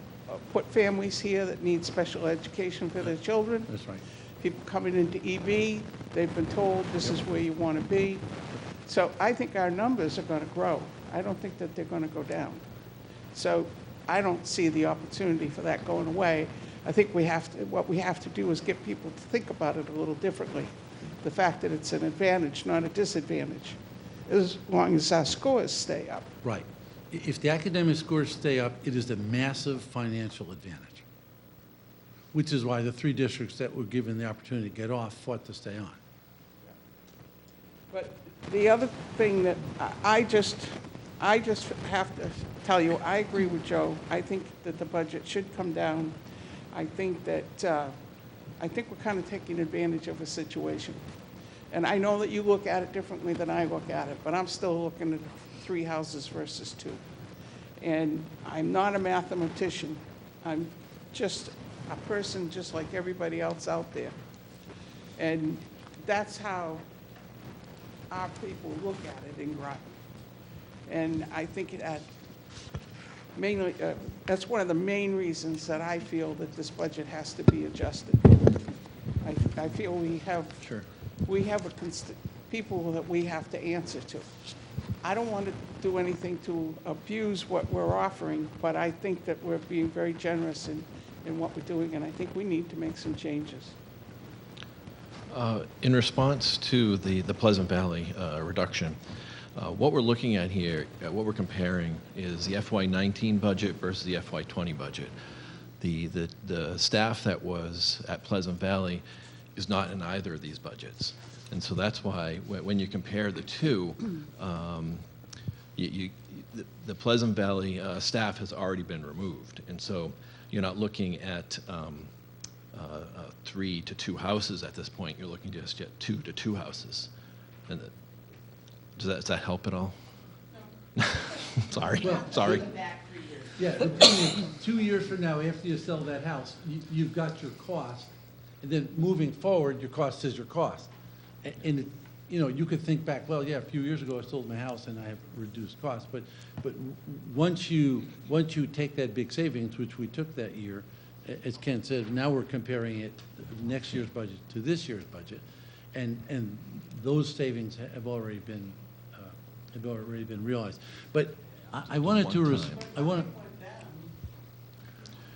put families here that need special education for their children. That's right. People coming into EB, they've been told this is where you want to be. So I think our numbers are going to grow. I don't think that they're going to go down. So I don't see the opportunity for that going away. I think what we have to do is get people to think about it a little differently. The fact that it's an advantage, not a disadvantage, as long as our scores stay up. Right. If the academic scores stay up, it is a massive financial advantage, which is why the 3 districts that were given the opportunity to get off fought to stay on. But the other thing that I just have to tell you, I agree with Joe. I think that the budget should come down. I think we're kind of taking advantage of a situation. And I know that you look at it differently than I look at it, but I'm still looking at 3 houses versus 2. And I'm not a mathematician. I'm just a person just like everybody else out there. And that's how our people look at it in Groton. And I think that's one of the main reasons that I feel that this budget has to be adjusted. I feel we have people that we have to answer to. I don't want to do anything to abuse what we're offering, but I think that we're being very generous in what we're doing, and I think we need to make some changes. In response to the Pleasant Valley reduction, what we're looking at here, what we're comparing is the FY19 budget versus the FY20 budget. The staff that was at Pleasant Valley is not in either of these budgets. And so that's why when you compare the two, the Pleasant Valley staff has already been removed. And so you're not looking at 3 to 2 houses at this point. You're looking just at 2 to 2 houses. And does that help at all? No. Sorry. Yeah, the thing is, 2 years from now, after you sell that house, you've got your cost, and then moving forward, your cost is your cost. And you could think back, well, yeah, a few years ago I sold my house and I have reduced costs, but once you take that big savings, which we took that year, as Ken said, now we're comparing it, next year's budget to this year's budget, and those savings have already been realized. But I wanted to,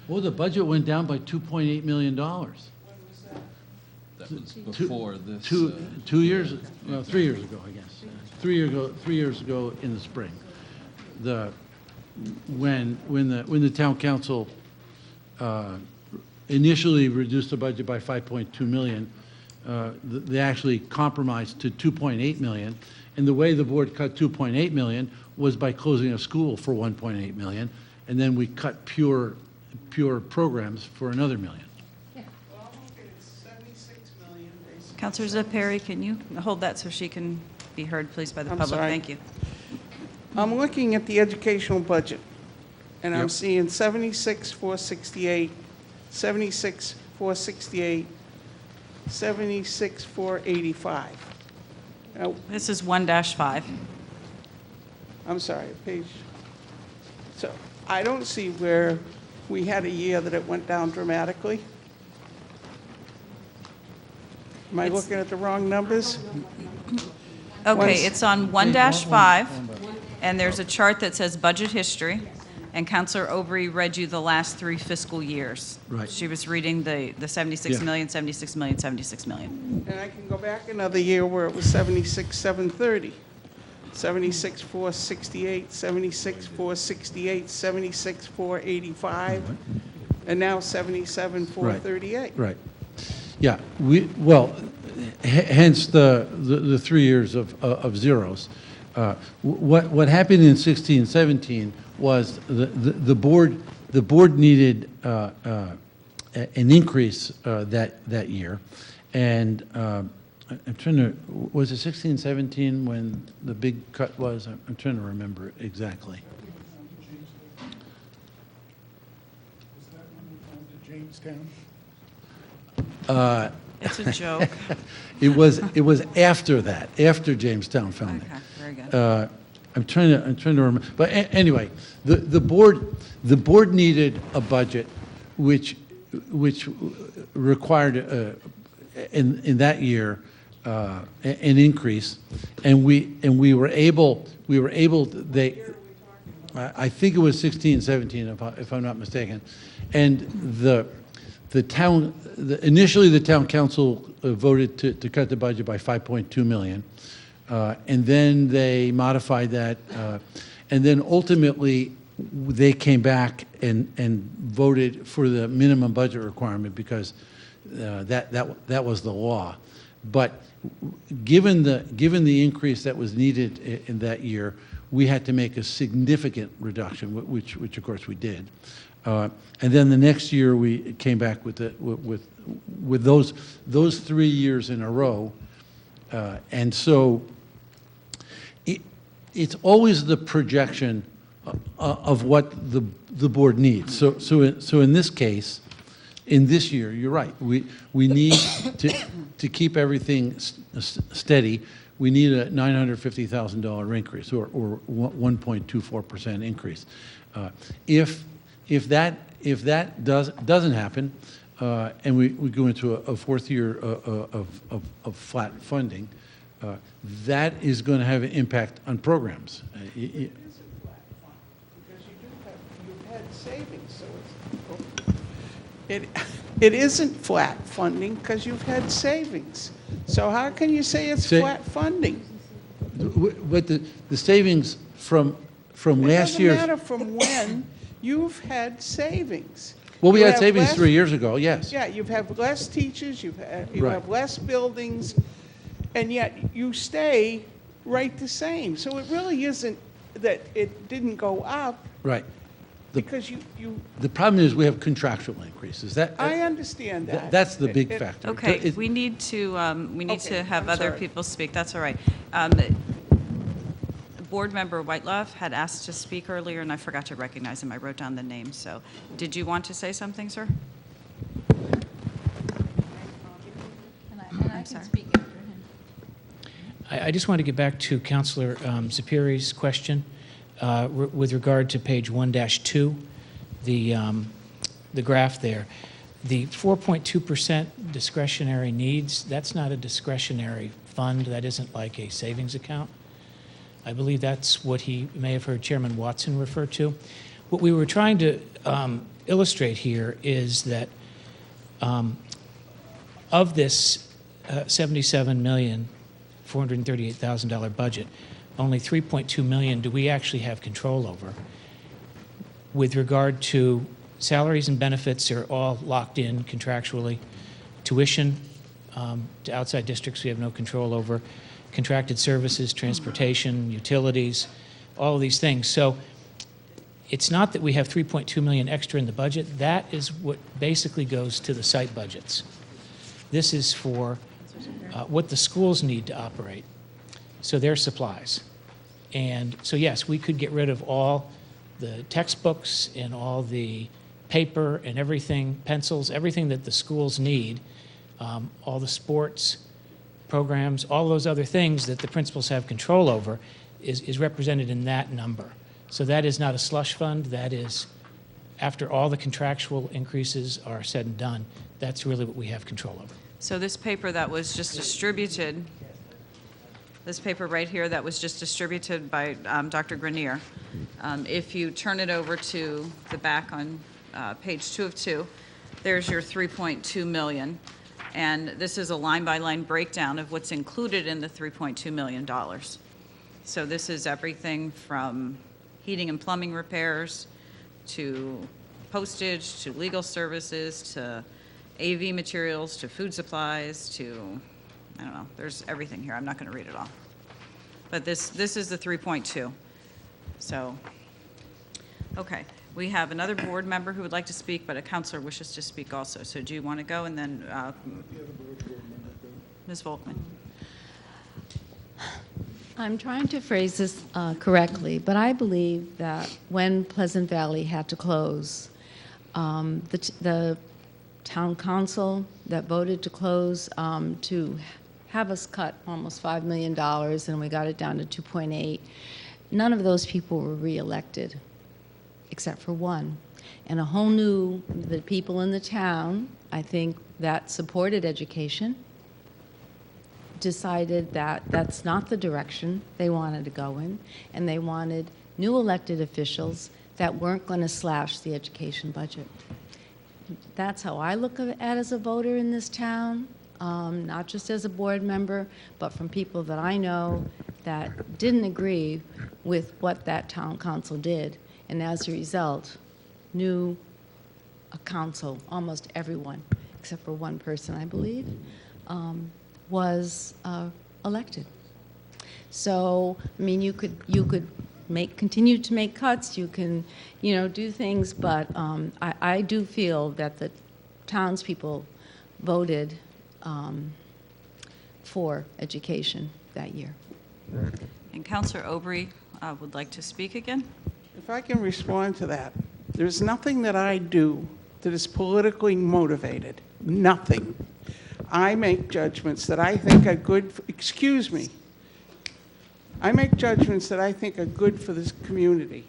the budget went down by $2.8 million. That was before this. 2 years, well, 3 years ago, I guess. 3 years ago in the spring. When the town council initially reduced the budget by 5.2 million, they actually compromised to 2.8 million. And the way the board cut 2.8 million was by closing a school for 1.8 million, and then we cut pure programs for another million. Counselor Zepari, can you hold that so she can be heard, please, by the public? sorry. Thank you. I'm looking at the educational budget, and I'm Yep. seeing 76,468, 76,468, 76,485. Now, This is 1-5. I'm sorry, page. So I don't see where we had a year that it went down dramatically. Am I looking at the wrong numbers? Okay, it's on 1-5, and there's a chart that says budget history, and Counselor Aubry read you the last 3 fiscal years. Right. She was reading the 76 Yeah. million, 76 million, 76 million. And I can go back another year where it was 76,730, 76,468, 76,468, 76,485, and now 77,438. Right. Yeah, hence the 3 years of zeros. What happened in 16, 17 was the board needed an increase that year, and I'm trying to, was it 16, 17 when the big cut was? I'm trying to remember exactly. Was that when we called it Jamestown? It's a joke. It was after that, after Jamestown founding. Okay, very Very good. I'm trying to remember, but anyway, the board needed a budget which required, in that year, an increase, and we were able, I think it was 16, 17, if I'm not mistaken, and initially the town council voted to cut the budget by 5.2 million. And then they modified that, and then ultimately they came back and voted for the minimum budget requirement because that was the law. But given the increase that was needed in that year, we had to make a significant reduction, which of course we did. And then the next year we came back with those 3 years in a row, and so. It's always the projection of what the board needs. So in this case, in this year, you're right. We need to keep everything steady. We need a $950,000 increase, or 1.24% increase. If that doesn't happen, and we go into a fourth year of flat funding, that is going to have an impact on programs. It isn't flat fund, because you've had savings, so it isn't flat funding because you've had savings. So how can you say it's flat funding? But the savings from last year's. It doesn't matter from when, you've had savings. Well, we You had have savings less- 3 years ago, yes. Yeah, you've had less teachers, you Right. have less buildings, and yet you stay right the same. So it really isn't that it didn't go up, Right. because you, The problem is we have contractual increases. I understand that. That's the big factor. Okay, we need to Okay, have I'm other sorry. people speak, that's all right. Board Member Whiteloff had asked to speak earlier, and I forgot to recognize him. I wrote down the name, so did you want to say something, sir? I'm sorry. I just want to get back to Councilor Zapiri's question with regard to page 1-2, the graph there. The 4.2% discretionary needs, that's not a discretionary fund. That isn't like a savings account. I believe that's what he may have heard Chairman Watson refer to. What we were trying to illustrate here is that of this $77,438,000 budget, only $3.2 million do we actually have control over. With regard to salaries and benefits, are all locked in contractually. Tuition to outside districts we have no control over. Contracted services, transportation, utilities, all of these things. So it's not that we have $3.2 million extra in the budget. That is what basically goes to the site budgets. This is for what the schools need to operate, so their supplies. And so yes, we could get rid of all the textbooks and all the paper and everything, pencils, everything that the schools need, all the sports programs, all those other things that the principals have control over is represented in that number. So that is not a slush fund. That is, after all the contractual increases are said and done, that's really what we have control over. So this paper that was just distributed, this paper right here that was just distributed by Dr. Grenier, if you turn it over to the back on page 2 of 2, there's your 3.2 million. And this is a line-by-line breakdown of what's included in the $3.2 million. So this is everything from heating and plumbing repairs to postage, to legal services, to AV materials, to food supplies, to, I don't know, there's everything here. I'm not going to read it all. But this is the 3.2. So, okay. We have another board member who would like to speak, but a counselor wishes to speak also. So do you want to go? And then Ms. Volkman. I'm trying to phrase this correctly, but I believe that when Pleasant Valley had to close, the town council that voted to close to have us cut almost $5 million, and we got it down to 2.8. None of those people were reelected, except for one. And a whole new, the people in the town, I think, that supported education, decided that that's not the direction they wanted to go in, and they wanted new elected officials that weren't going to slash the education budget. That's how I look at it as a voter in this town, not just as a board member, but from people that I know that didn't agree with what that town council did. And as a result, new council, almost everyone, except for one person, I believe, was elected. So, I mean, you could continue to make cuts, you can, do things, but I do feel that the townspeople voted for education that year. And Councilor Aubry would like to speak again. If I can respond to that, there's nothing that I do that is politically motivated. Nothing. I make judgments that I think are good, excuse me. I make judgments that I think are good for this community.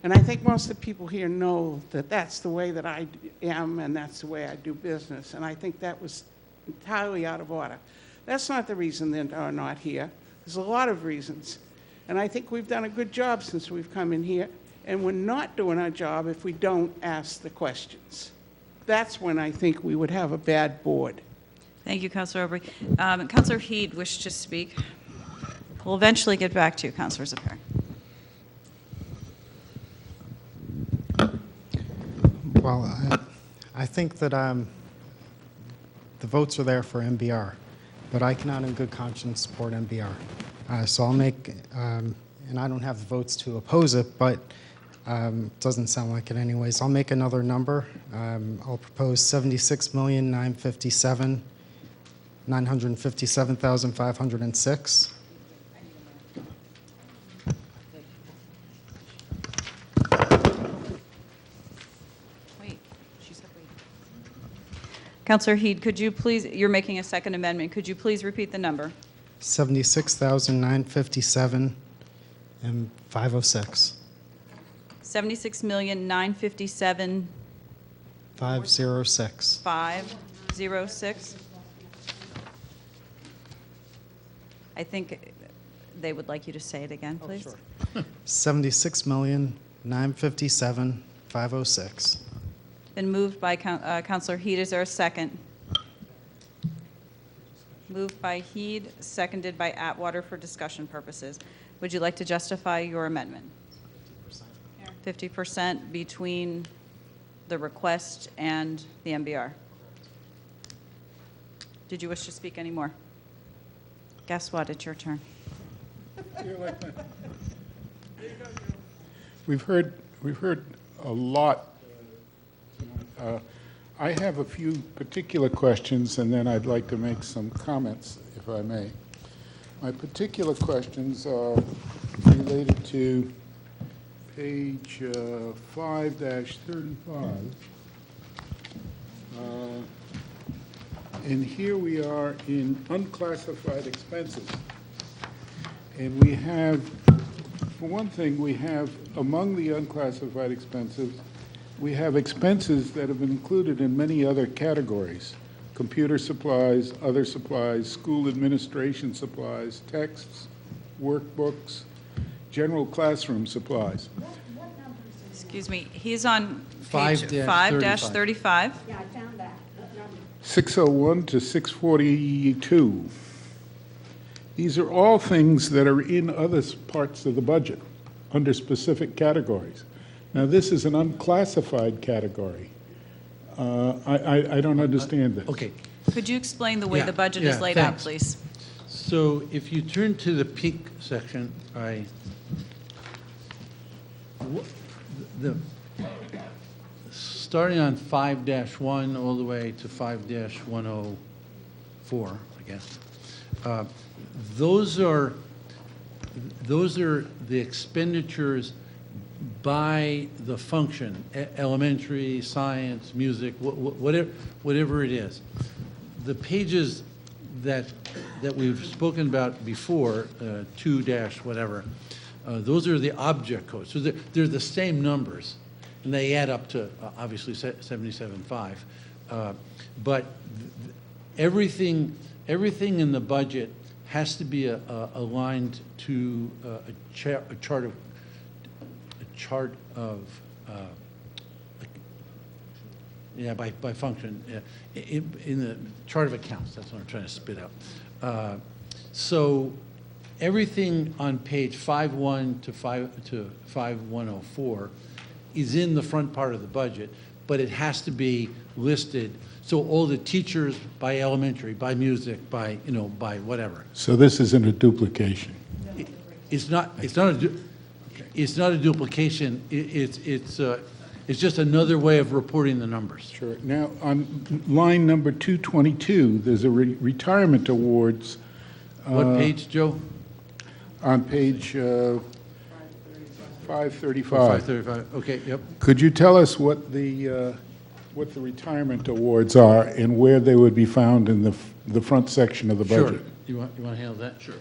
And I think most of the people here know that that's the way that I am and that's the way I do business. And I think that was entirely out of order. That's not the reason they are not here. There's a lot of reasons. And I think we've done a good job since we've come in here. And we're not doing our job if we don't ask the questions. That's when I think we would have a bad board. Thank you, Councilor Aubry. Councilor Heed wished to speak. We'll eventually get back to you, Councilor Zephyr. Well, I think that the votes are there for MBR, but I cannot in good conscience support MBR. So I'll make, and I don't have the votes to oppose it, but it doesn't sound like it anyways. I'll make another number. I'll propose $76,957,506. Councilor Heed, could you please, you're making a second amendment, could you please repeat the number? 76,957 and 506. 76,957,506. 506. 506. I think they would like you to say it again, please. Oh, sure. 76,957,506. Been moved by Councilor Heed. Is there a second? Moved by Heed, seconded by Atwater for discussion purposes. Would you like to justify your amendment? 50%. 50% between the request and the MBR. Did you wish to speak any more? Guess what? It's your turn. We've heard a lot. I have a few particular questions, and then I'd like to make some comments, if I may. My particular questions are related to page 5-35. And here we are in unclassified expenses. And we have, for one thing, we have among the unclassified expenses, we have expenses that have been included in many other categories: computer supplies, other supplies, school administration supplies, texts, workbooks, general classroom supplies. Excuse me, he's on page 5-35. 5-35. Yeah, I found that. 601 to 642. These are all things that are in other parts of the budget under specific categories. Now, this is an unclassified category. I don't understand this. Okay, Could you explain the way Yeah, the budget yeah, is laid out, thanks. please? so if you turn to the pink section, starting on 5-1 all the way to 5-104, I guess. Those are the expenditures by the function, elementary, science, music, whatever it is. The pages that that we've spoken about before, 2 dash whatever, those are the object codes. So they're the same numbers, and they add up to, obviously, 77.5. But everything in the budget has to be aligned to a chart of by function, in the chart of accounts, that's what I'm trying to spit out. So everything on page 5.1 to 5.104 is in the front part of the budget, but it has to be listed, so all the teachers by elementary, by music, by, by whatever. So this isn't a duplication? It's not a duplication, it's just another way of reporting the numbers. Sure. Now, on line number 222, there's a retirement awards. What page, Joe? On page 535. 535, okay, yep. Could you tell us what the retirement awards are and where they would be found in the front section of the budget? Sure. You want to handle that? Sure.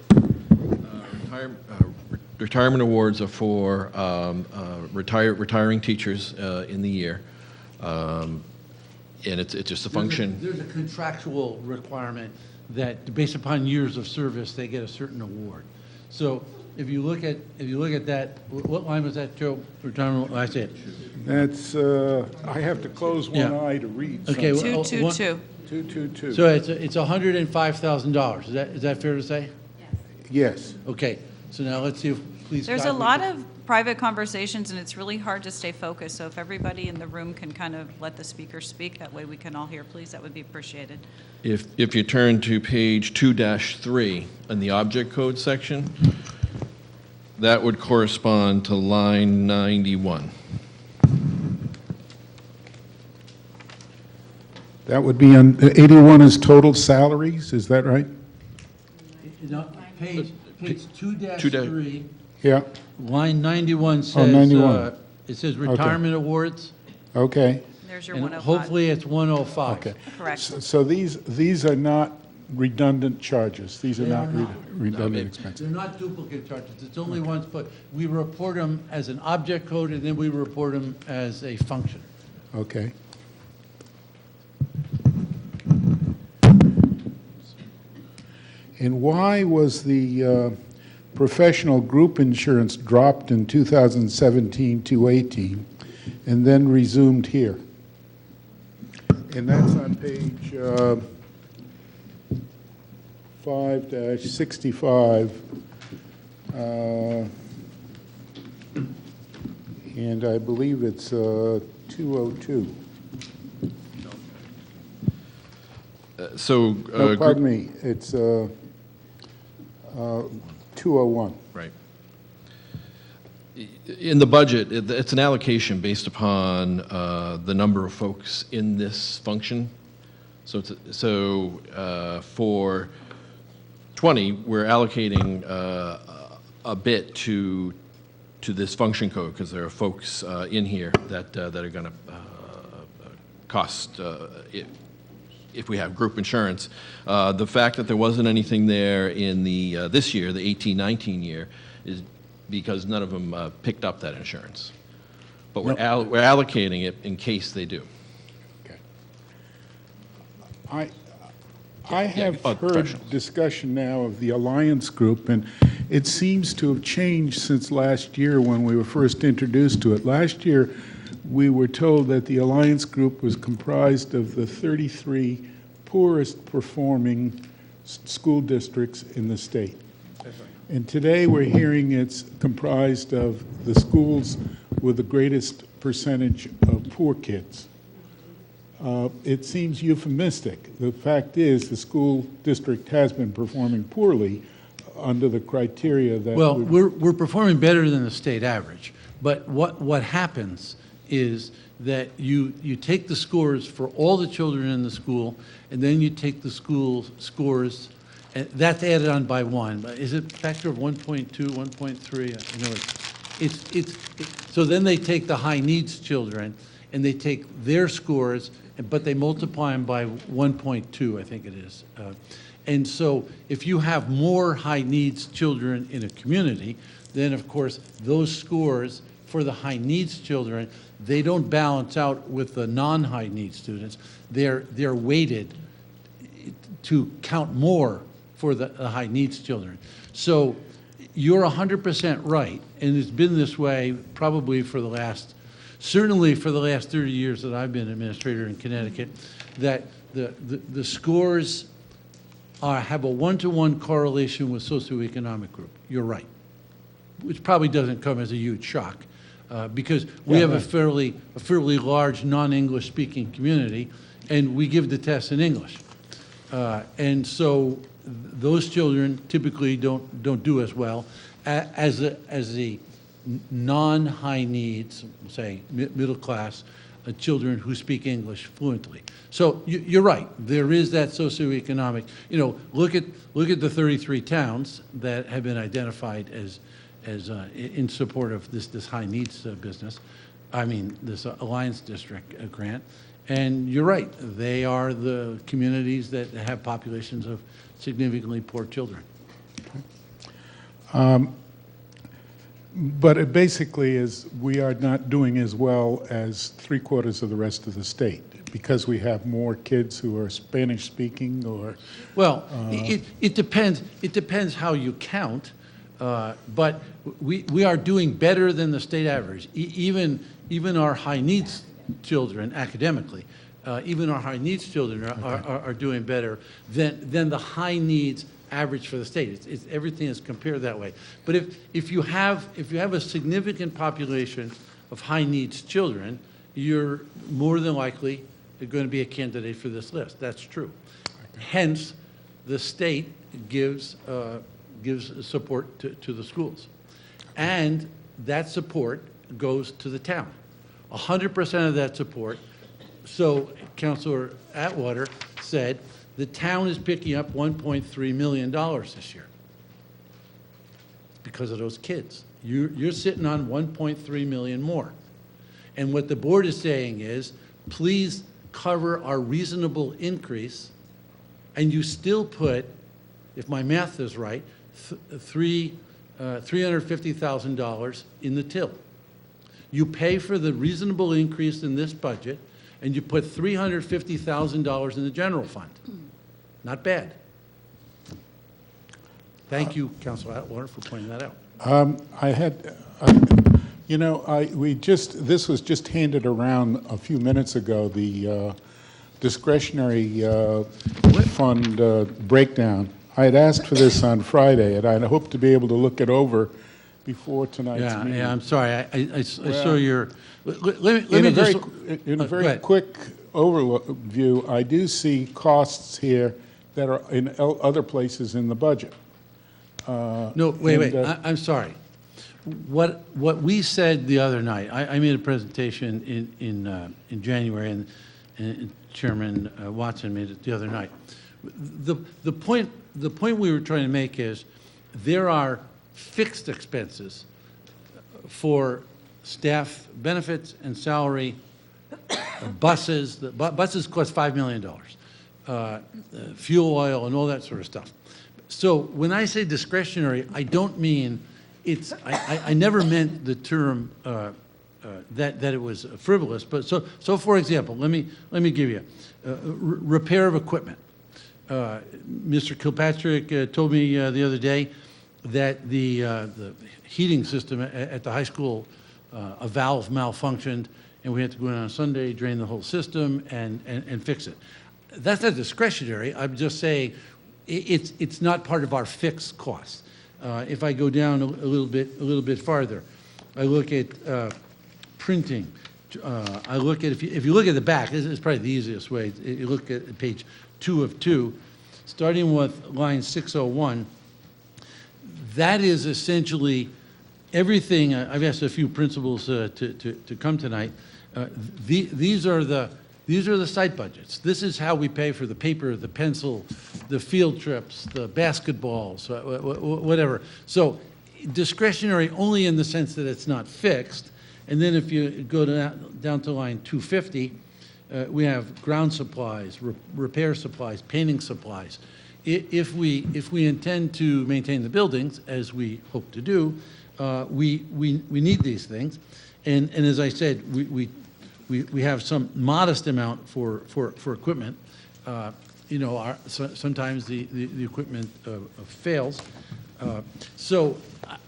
Retirement awards are for retiring teachers in the year. And it's just a function. There's a contractual requirement that, based upon years of service, they get a certain award. So if you look at that, what line was that, Joe? Retirement, I said. That's, I have to close one eye to read. Okay. something. 222. 222. So it's $105,000. Is that fair to say? Yes. Okay. So now let's see if, please. There's Scott, a lot of private conversations, and it's really hard to stay focused, so if everybody in the room can kind of let the speaker speak, that way we can all hear, please, that would be appreciated. If you turn to page 2-3 in the object code section, that would correspond to line 91. That would be on, 81 is total salaries, is that right? No, page 2-3. Yeah, Line 91 says, 91. It says retirement awards, okay. There's your and 105. hopefully it's 105. Okay. Correct. So these are not redundant charges? These are not redundant expenses? They're not duplicate charges, it's only once, but we report them as an object code, and then we report them as a function. Okay. And why was the professional group insurance dropped in 2017 to 18 and then resumed here? And that's on page 5-65. And I believe it's 202. No, pardon me, it's 201. Right. In the budget, it's an allocation based upon the number of folks in this function. So, for 20, we're allocating a bit to this function code because there are folks in here that are going to cost if we have group insurance. The fact that there wasn't anything there in the this year, the 18-19 year, is because none of them picked up that insurance. But we're allocating it in case they do. Okay. I have heard discussion now of the Alliance Group, and it seems to have changed since last year when we were first introduced to it. Last year, we were told that the Alliance Group was comprised of the 33 poorest performing school districts in the state. And today we're hearing it's comprised of the schools with the greatest percentage of poor kids. It seems euphemistic. The fact is the school district has been performing poorly under the criteria that... Well, we're performing better than the state average. But what happens is that you take the scores for all the children in the school, and then you take the school scores, and that's added on by 1. Is it a factor of 1.2, 1.3? I know it's so then they take the high needs children, and they take their scores, but they multiply them by 1.2, I think it is. And so if you have more high-needs children in a community, then of course those scores for the high-needs children, they don't balance out with the non-high-needs students. They're weighted to count more for the high-needs children. So you're 100% right, and it's been this way probably for the last, certainly for the last 30 years that I've been administrator in Connecticut, that the scores have a one-to-one correlation with socioeconomic group. You're right, which probably doesn't come as a huge shock, because we have a fairly large non-English speaking community, and we give the tests in English. And so those children typically don't do as well as the non-high needs, say middle class children who speak English fluently. So you're right. There is that socioeconomic. Look at the 33 towns that have been identified as in support of this high needs business. I mean, this Alliance District grant. And you're right, they are the communities that have populations of significantly poor children. But it basically is, we are not doing as well as 3/4 of the rest of the state because we have more kids who are Spanish speaking or. Well, it depends. It depends how you count, but we are doing better than the state average. Even our high needs children academically, even our high needs children are doing better than the high needs average for the state. Everything is compared that way. But if you have a significant population of high needs children, you're more than likely going to be a candidate for this list. That's true. Hence, the state gives support to the schools, and that support goes to the town. 100% of that support. So Councilor Atwater said the town is picking up $1.3 million this year because of those kids. You're sitting on 1.3 million more. And what the board is saying is, please cover our reasonable increase, and you still put, if my math is right, $350,000 in the till. You pay for the reasonable increase in this budget, and you put $350,000 in the general fund. Not bad. Thank you, Councilor Atwater, for pointing that out. I had, this was just handed around a few minutes ago, the discretionary fund breakdown. I had asked for this on Friday, and I hope to be able to look it over before tonight's meeting. Yeah, I'm sorry. I saw your. In a very quick overview, I do see costs here that are in other places in the budget. No, wait. I'm sorry. What we said the other night, I made a presentation in January, and Chairman Watson made it the other night. The point we were trying to make is there are fixed expenses for staff benefits and salary, buses. Buses cost $5 million, fuel oil and all that sort of stuff. So when I say discretionary, I don't mean it's. I never meant the term that it was frivolous. But so for example, let me give you repair of equipment. Mr. Kilpatrick told me the other day that the heating system at the high school, a valve malfunctioned, and we had to go in on Sunday, drain the whole system, and fix it. That's not discretionary. I'm just saying it's not part of our fixed costs. If I go down a little bit farther, I look at printing. I look at if you look at the back, this is probably the easiest way. You look at page 2 of 2, starting with line 601. That is essentially everything. I've asked a few principals to come tonight. These are the site budgets. This is how we pay for the paper, the pencil, the field trips, the basketballs, whatever. So discretionary only in the sense that it's not fixed. And then if you go down to line 250, we have ground supplies, repair supplies, painting supplies. if we intend to maintain the buildings, as we hope to do, we need these things. And as I said, we have some modest amount for equipment. You know, sometimes the equipment fails. So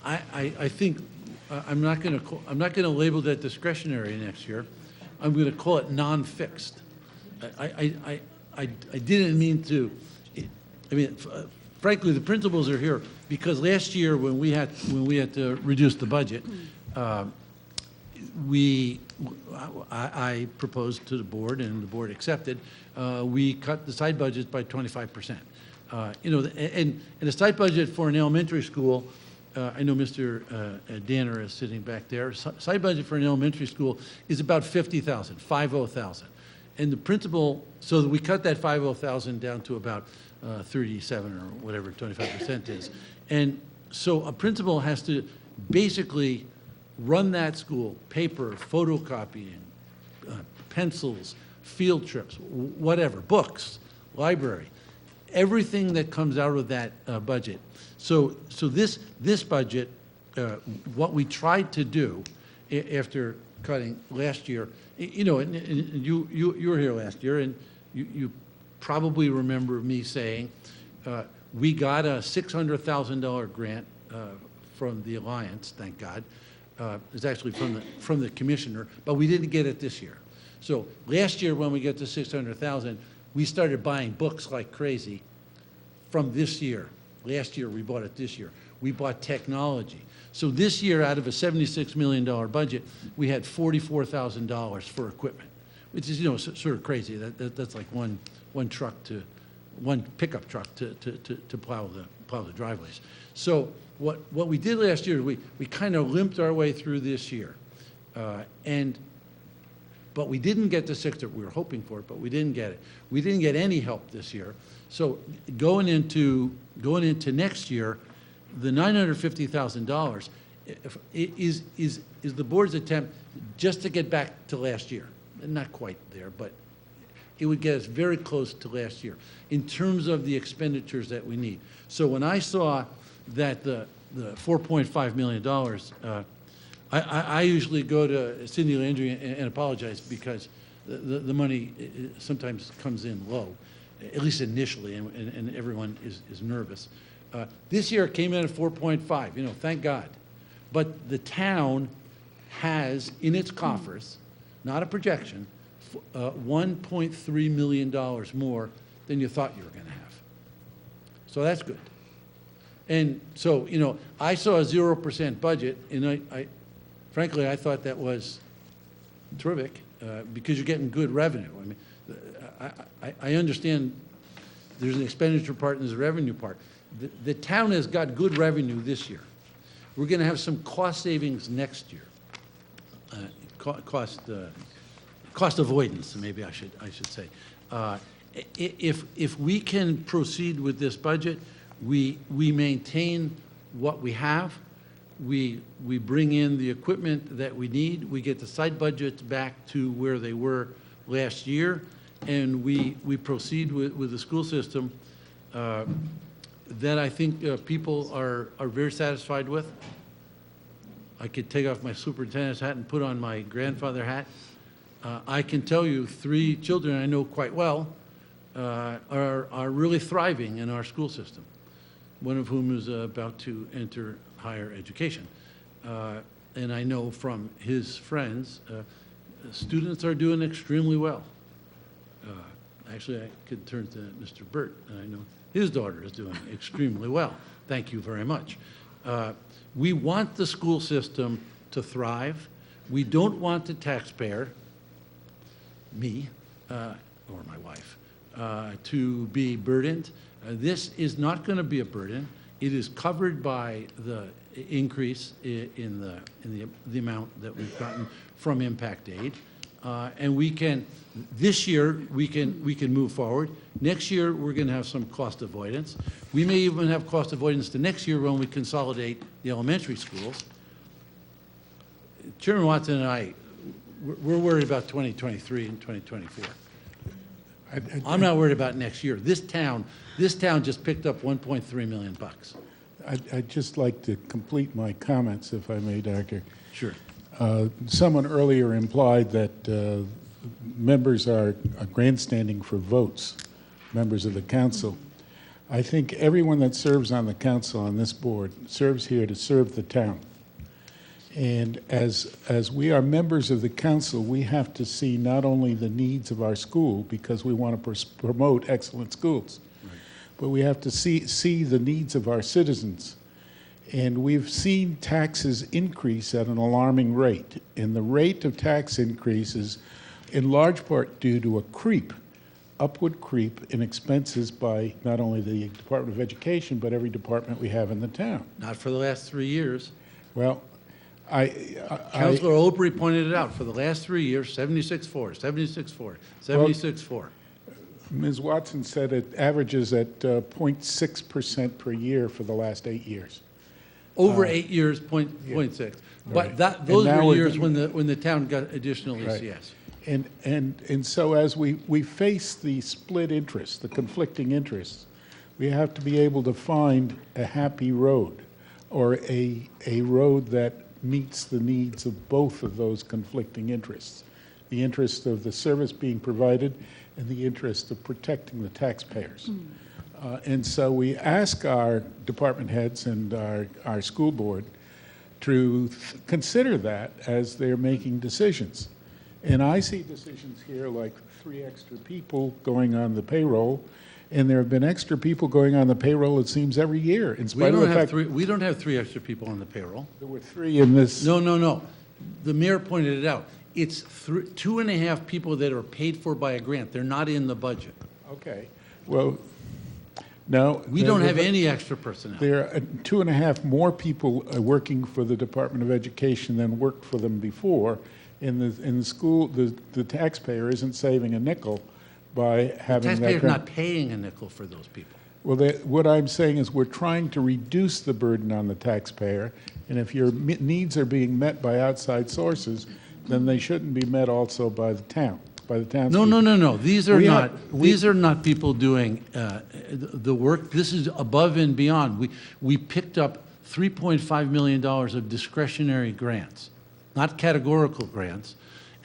I think I'm not going to label that discretionary next year. I'm going to call it non-fixed. I didn't mean to. I mean, frankly, the principals are here because last year when we had to reduce the budget, I proposed to the board and the board accepted. We cut the side budgets by 25%. You know, and the side budget for an elementary school. I know Mr. Danner is sitting back there. Side budget for an elementary school is about 50,000, 50,000. And the principal, so that we cut that 50,000 down to about 37 or whatever 25% is. And so a principal has to basically run that school, paper, photocopying, pencils, field trips, whatever, books, library, everything that comes out of that budget. So this budget, what we tried to do after cutting last year, you know, and you were here last year, and you probably remember me saying we got a $600,000 grant from the Alliance, thank God. It's actually from the commissioner, but we didn't get it this year. So last year when we got to 600,000, we started buying books like crazy from this year. Last year, we bought it this year. We bought technology. So this year, out of a $76 million budget, we had $44,000 for equipment, which is, you know, sort of crazy. That's like one pickup truck to plow the driveways. So what we did last year, we kind of limped our way through this year, but we didn't get the six that we were hoping for, but we didn't get it. We didn't get any help this year. So going into next year, the $950,000 is the board's attempt just to get back to last year. Not quite there, but it would get us very close to last year in terms of the expenditures that we need. So when I saw that the $4.5 million, I usually go to Cindy Landry and apologize because the money sometimes comes in low, at least initially, and everyone is nervous. This year it came in at 4.5, you know, thank God. But the town has in its coffers, not a projection, $1.3 million more than you thought you were going to have. So that's good. And so, you know, I saw a 0% budget, and frankly, I thought that was terrific because you're getting good revenue. I mean, I understand there's an expenditure part and there's a revenue part. The town has got good revenue this year. We're going to have some cost savings next year. Cost avoidance, maybe I should say. If we can proceed with this budget, we maintain what we have. We bring in the equipment that we need. We get the site budgets back to where they were last year, and we proceed with the school system that I think people are very satisfied with. I could take off my superintendent's hat and put on my grandfather hat. I can tell you 3 children I know quite well are really thriving in our school system, one of whom is about to enter higher education. And I know from his friends, students are doing extremely well. Actually, I could turn to Mr. Burt, and I know his daughter is doing extremely well. Thank you very much. We want the school system to thrive. We don't want the taxpayer, me, or my wife, to be burdened. This is not going to be a burden. It is covered by the increase in the amount that we've gotten from impact aid. And we can, this year, we can move forward. Next year, we're going to have some cost avoidance. We may even have cost avoidance the next year when we consolidate the elementary schools. Chairman Watson and I, we're worried about 2023 and 2024. I'm not worried about next year. This town just picked up 1.3 million bucks. I'd just like to complete my comments, if I may, Doctor. Sure. Someone earlier implied that members are grandstanding for votes, members of the council. I think everyone that serves on the council on this board serves here to serve the town. And as we are members of the council, we have to see not only the needs of our school, because we want to promote excellent schools, but we have to see the needs of our citizens. And we've seen taxes increase at an alarming rate. And the rate of tax increase is in large part due to a upward creep in expenses by not only the Department of Education, but every department we have in the town. Not for the last 3 years. Well, Councilor Opry pointed it out. For the last 3 years, 76.4, 76.4, 76.4. Ms. Watson said it averages at 0.6% per year for the last 8 years. Over 8 years, 0.6. But Right. those And now were we're years getting- when the town got additional Right. ECS. And so as we face the split interests, the conflicting interests, we have to be able to find a happy road, or a road that meets the needs of both of those conflicting interests. The interest of the service being provided and the interest of protecting the taxpayers. And so we ask our department heads and our school board to consider that as they're making decisions. And I see decisions here like 3 extra people going on the payroll, and there have been extra people going on the payroll, it seems, every year, in We spite of don't the have fact we don't have 3 extra people on the payroll. there were 3 in this. No. The mayor pointed it out. It's 2.5 people that are paid for by a grant. They're not in the budget. Okay, well, no. We don't have any extra personnel. There are 2.5 more people working for the Department of Education than worked for them before. In the school, the taxpayer isn't saving a nickel by having that. Taxpayers grant. not paying a nickel for those people. Well, what I'm saying is we're trying to reduce the burden on the taxpayer, and if your needs are being met by outside sources, then they shouldn't be met also by the town, by the townspeople. No. These are We have- not people doing the work. This is above and beyond. We picked up $3.5 million of discretionary grants, not categorical grants.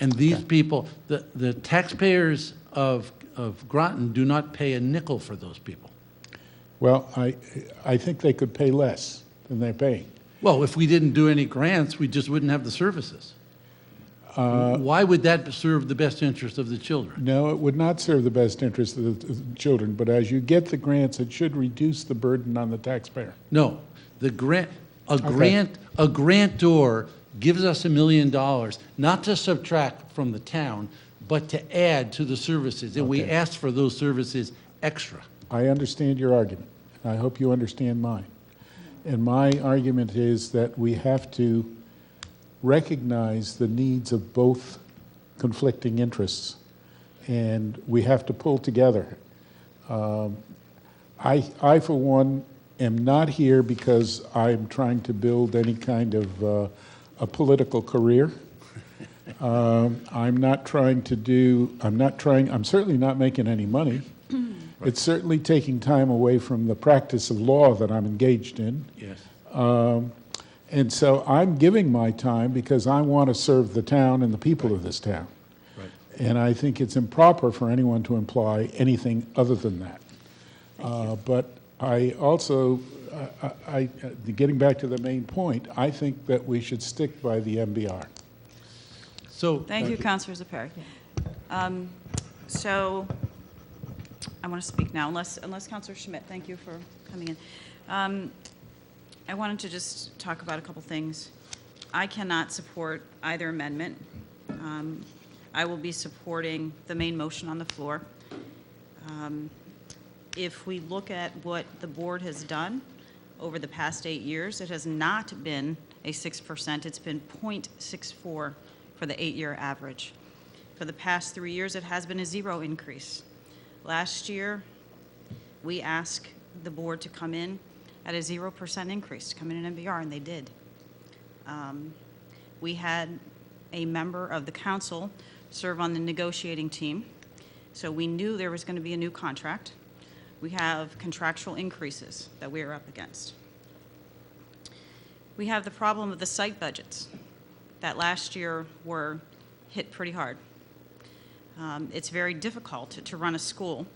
And these people, the taxpayers of Groton do not pay a nickel for those people. Well, I think they could pay less than they're paying. Well, if we didn't do any grants, we just wouldn't have the services. Why would that serve the best interest of the children? No, it would not serve the best interest of the children, but as you get the grants, it should reduce the burden on the taxpayer. No, a grantor gives us $1 million, not to subtract from the town, but to add to the services, and we Okay. ask for those services extra. I understand your argument, and I hope you understand mine. And my argument is that we have to recognize the needs of both conflicting interests, and we have to pull together. I, for one, am not here because I'm trying to build any kind of a political career. I'm certainly not making any money. It's certainly taking time away from the practice of law that I'm engaged in. Yes. And so I'm giving my time because I want to serve the town and the people of this town. Right. And I think it's improper for anyone to imply anything other than that. But I also, getting back to the main point, I think that we should stick by the MBR. So, Thank you, Councilor Zepari. So I want to speak now, unless Councilor Schmidt, thank you for coming in. I wanted to just talk about a couple things. I cannot support either amendment. I will be supporting the main motion on the floor. If we look at what the board has done over the past 8 years, it has not been a 6%, it's been 0.64 for the 8-year average. For the past 3 years, it has been a 0 increase. Last year, we asked the board to come in at a 0% increase, to come in an MBR, and they did. We had a member of the council serve on the negotiating team, So we knew there was going to be a new contract. We have contractual increases that we are up against. We have the problem of the site budgets that last year were hit pretty hard. It's very difficult to run a school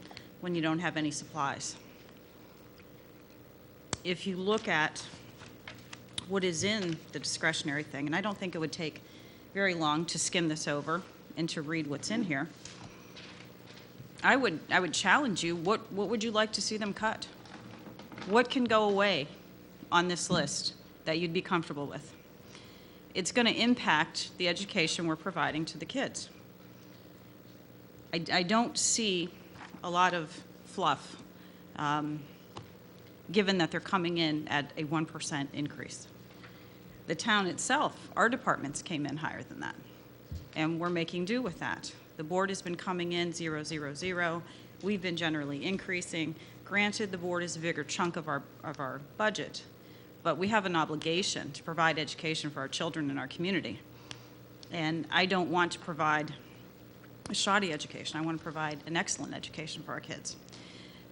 when you don't have any supplies. If you look at what is in the discretionary thing, and I don't think it would take very long to skim this over and to read what's in here, I would challenge you, what would you like to see them cut? What can go away on this list that you'd be comfortable with? It's going to impact the education we're providing to the kids. I don't see a lot of fluff, given that they're coming in at a 1% increase. The town itself, our departments came in higher than that, and we're making do with that. The board has been coming in 0, 0, 0. We've been generally increasing. Granted, the board is a bigger chunk of our budget, but we have an obligation to provide education for our children in our community. And I don't want to provide a shoddy education. I want to provide an excellent education for our kids.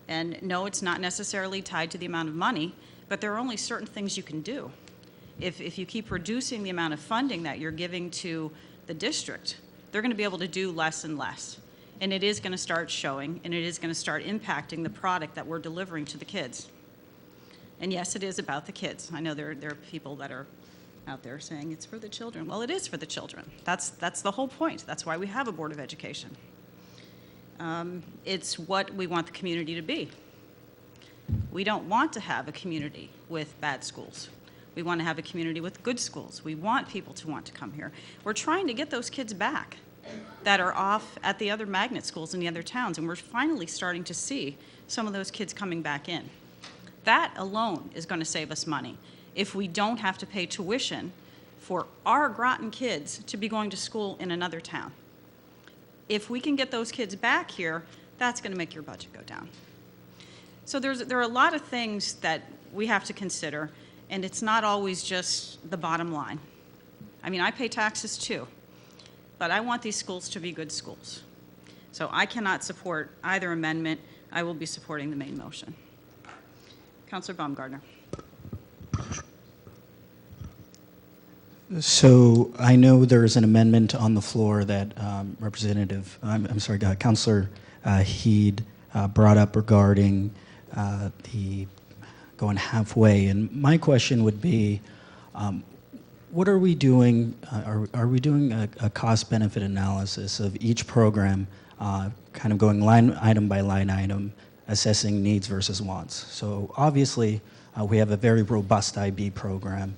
And no, it's not necessarily tied to the amount of money, but there are only certain things you can do. If you keep reducing the amount of funding that you're giving to the district, they're going to be able to do less and less. And it is going to start showing, and it is going to start impacting the product that we're delivering to the kids. And yes, it is about the kids. I know there are people that are out there saying it's for the children. Well, it is for the children. That's the whole point. That's why we have a Board of Education. It's what we want the community to be. We don't want to have a community with bad schools. We want to have a community with good schools. We want people to want to come here. We're trying to get those kids back that are off at the other magnet schools in the other towns, and we're finally starting to see some of those kids coming back in. That alone is going to save us money if we don't have to pay tuition for our Groton kids to be going to school in another town. If we can get those kids back here, that's going to make your budget go down. So there are a lot of things that we have to consider, and it's not always just the bottom line. I mean, I pay taxes too, but I want these schools to be good schools. So I cannot support either amendment. I will be supporting the main motion. Councilor Baumgartner. So I know there's an amendment on the floor that Councilor Heed brought up regarding the going halfway. And my question would be, what are we doing? Are we doing a cost-benefit analysis of each program, kind of going line item by line item, assessing needs versus wants? So obviously, we have a very robust IB program.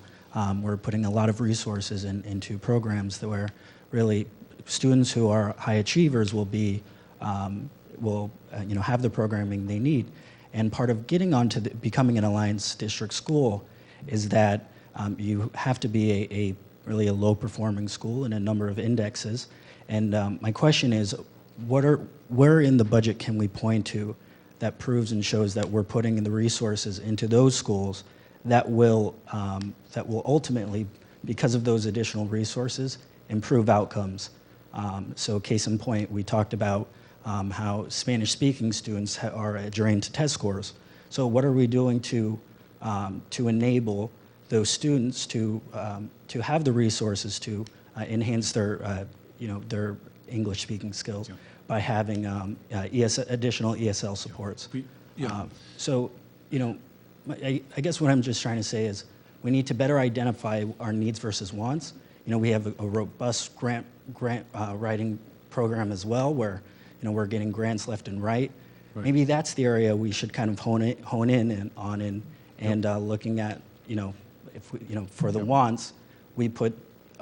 We're putting a lot of resources into programs that where really students who are high achievers will have the programming they need. And part of getting onto becoming an Alliance District school is that you have to be a really low performing school in a number of indexes. And my question is, where in the budget can we point to that proves and shows that we're putting in the resources into those schools that will ultimately, because of those additional resources, improve outcomes? So case in point, we talked about how Spanish-speaking students are a drain to test scores. So what are we doing to enable those students to have the resources to enhance their English-speaking skills by having additional ESL supports? I guess what I'm just trying to say is we need to better identify our needs versus wants. We have a robust grant writing program as well, where we're getting grants left and right. Maybe that's the area we should kind of hone in on looking at, if we, for the wants, we put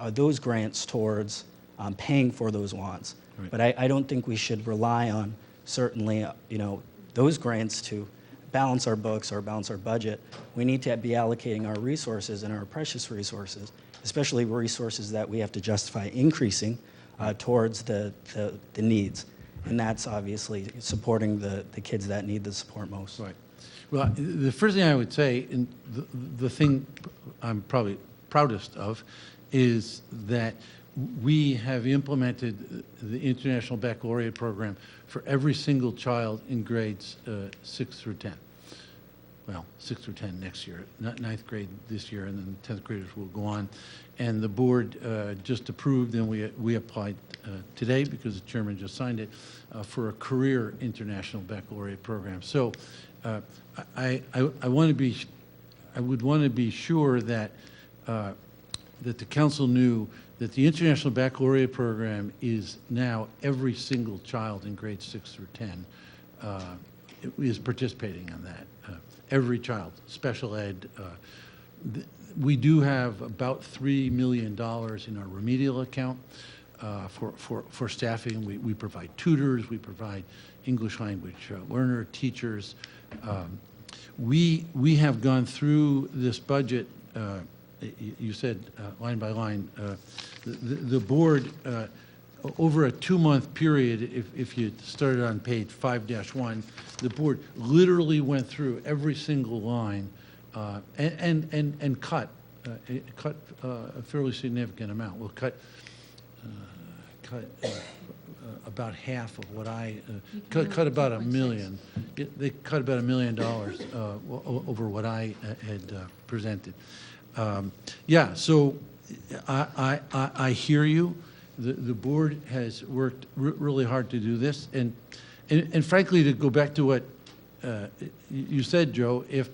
those grants towards paying for those wants. Right. But I don't think we should rely on certainly, those grants to balance our books or balance our budget. We need to be allocating our resources and our precious resources, especially resources that we have to justify increasing towards the needs. And that's obviously supporting the kids that need the support most. Right. Well, the first thing I would say, and the thing I'm probably proudest of, is that we have implemented the International Baccalaureate program for every single child in grades 6 through 10. Well, 6 through 10 next year, ninth grade this year, and then 10th graders will go on. And the board just approved, and we applied today, because the chairman just signed it, for a career international baccalaureate program. So I want to be, I would want to be sure that that the council knew that the International Baccalaureate program is now every single child in grades 6 through 10 is participating in that. Every child, special ed. We do have about $3 million in our remedial account for staffing. We provide tutors, we provide English language learner teachers. We have gone through this budget, you said line by line. The board, over a 2-month period, if you started on page 5-1, the board literally went through every single line and cut a fairly significant amount. We'll cut about half of what I cut about $1 million. They cut about $1 million over what I had presented. Yeah, so I hear you. The board has worked really hard to do this, and frankly, to go back to what you said, Joe, if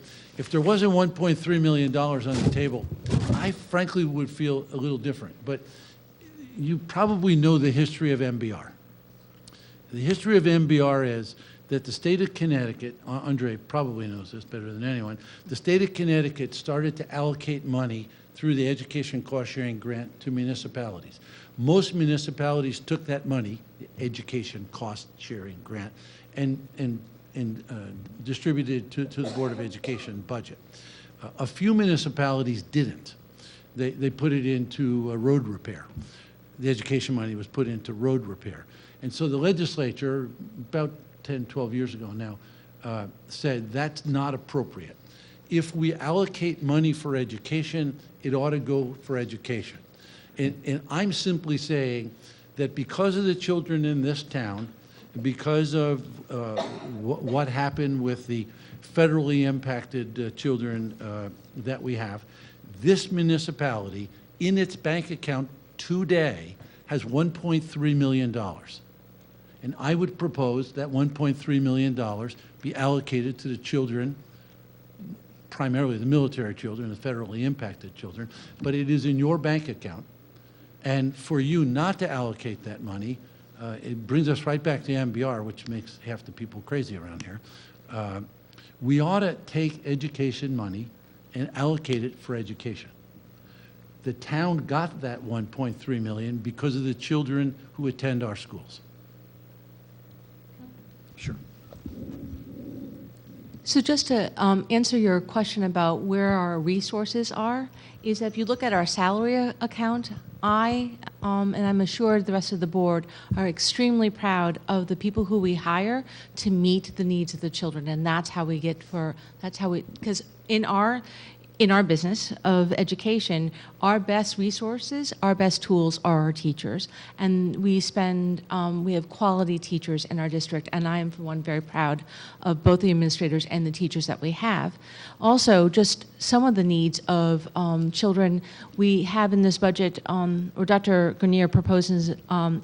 there wasn't $1.3 million on the table, I frankly would feel a little different. But you probably know the history of MBR. The history of MBR is that the state of Connecticut, Andre probably knows this better than anyone, the state of Connecticut started to allocate money through the education cost sharing grant to municipalities. Most municipalities took that money, the education cost sharing grant, and distributed to the Board of Education budget. A few municipalities didn't. They put it into road repair. The education money was put into road repair. And so the legislature, about 10, 12 years ago now, said that's not appropriate. If we allocate money for education, it ought to go for education. And I'm simply saying that because of the children in this town, because of what happened with the federally impacted children that we have, this municipality, in its bank account today, has $1.3 million. And I would propose that $1.3 million be allocated to the children, primarily the military children, the federally impacted children, but it is in your bank account. And for you not to allocate that money, it brings us right back to MBR, which makes half the people crazy around here. We ought to take education money and allocate it for education. The town got that $1.3 million because of the children who attend our schools. Sure. So just to answer your question about where our resources are, is that if you look at our salary account, and I'm assured the rest of the board are extremely proud of the people who we hire to meet the needs of the children, and that's how we get because in our business of education, our best resources, our best tools are our teachers. And we have quality teachers in our district, and I am, for one, very proud of both the administrators and the teachers that we have. Also, just some of the needs of children we have in this budget, or Dr. Grenier proposes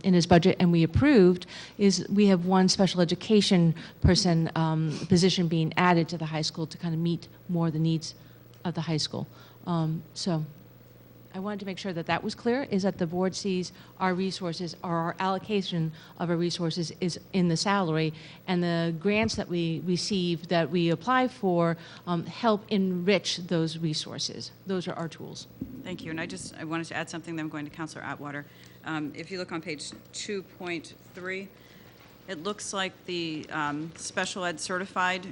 in his budget, and we approved, is we have one special education position being added to the high school to kind of meet more the needs of the high school. So I wanted to make sure that that was clear, is that the board sees our resources, or our allocation of our resources is in the salary, and the grants that we receive, that we apply for, help enrich those resources. Those are our tools. Thank you. And I wanted to add something, then I'm going to Councilor Atwater. If you look on page 2.3, it looks like the special ed certified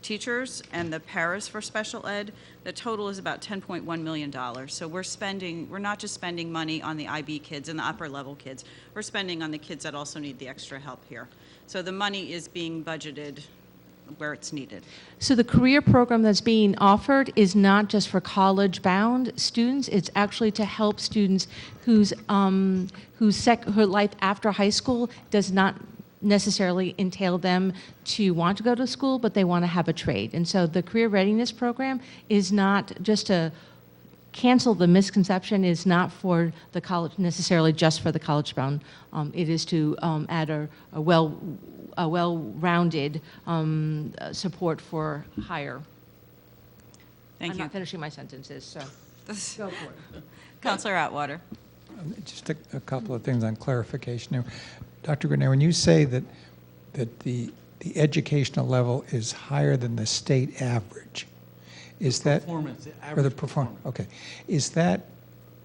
teachers and the paras for special ed, the total is about $10.1 million. So we're not just spending money on the IB kids and the upper level kids, we're spending on the kids that also need the extra help here. So the money is being budgeted where it's needed. So the career program that's being offered is not just for college-bound students. It's actually to help students whose life after high school does not necessarily entail them to want to go to school, but they want to have a trade. And so the career readiness program is not just to cancel the misconception, is not for the college, necessarily just for the college-bound. It is to add a well-rounded support for higher. Thank I'm you. not finishing my sentences, so go for it. Counselor Atwater. Just a couple of things on clarification here. Dr. Grenier, when you say that the educational level is higher than the state average, is that Performance, the for the average performance? Okay, is that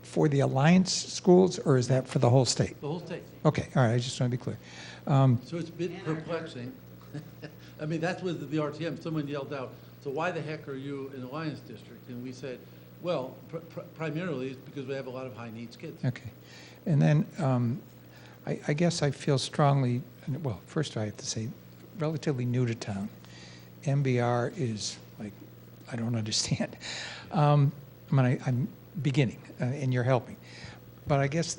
for the Alliance schools or is that for the whole state? The whole state. Okay, all right. I just want to be clear. So it's a bit perplexing. I mean, that's with the RTM. Someone yelled out, so why the heck are you in Alliance District? And we said, well, primarily it's because we have a lot of high-needs kids. Okay, and then I guess I feel strongly. Well, first I have to say, relatively new to town. MBR is like, I don't understand. I mean, I'm beginning, and you're helping. But I guess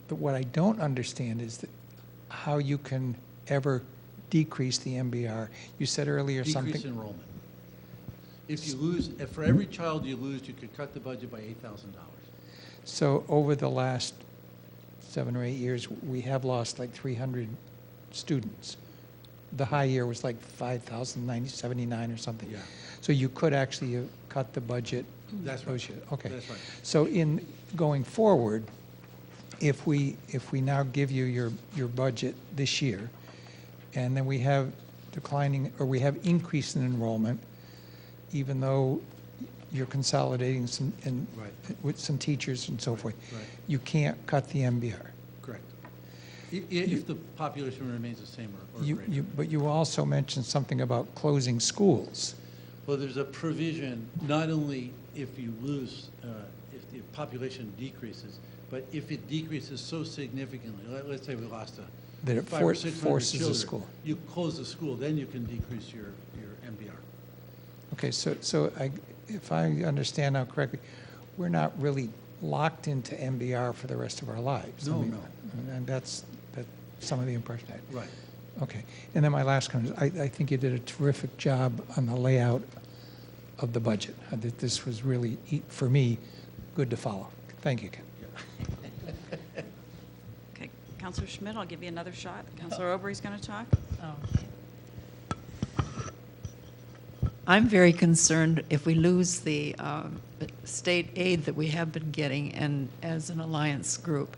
what I don't understand is that how you can ever decrease the MBR. You said earlier something. Decrease enrollment. If you lose, if for every child you lose, you could cut the budget by $8,000. So over the last 7 or 8 years, we have lost like 300 students. The high year was like 5,079 or something. Yeah. So you could actually have cut the budget. That's right. those years. Okay. That's right. So in going forward, if we now give you your budget this year, and then we have declining, or we have increase in enrollment, even though you're consolidating some, and Right. with some teachers and so forth, Right. you can't cut the MBR. Correct. If the population remains the same or greater. But you also mentioned something about closing schools. Well, there's a provision, not only if you lose, if the population decreases, but if it decreases so significantly, let's say we lost That it 500 or 600 forces the children, school. You close the school, then you can decrease your MBR. Okay, so if I understand now correctly, we're not really locked into MBR for the rest of our lives. No, I mean, no. And that's some of the impression I had. Right. Okay, and then my last comment is, I think you did a terrific job on the layout of the budget. This was really, for me, good to follow. Thank you, Ken. Okay, Counselor Schmidt, I'll give you another shot. Counselor Obrey's going to talk. I'm very concerned if we lose the state aid that we have been getting, and as an alliance group,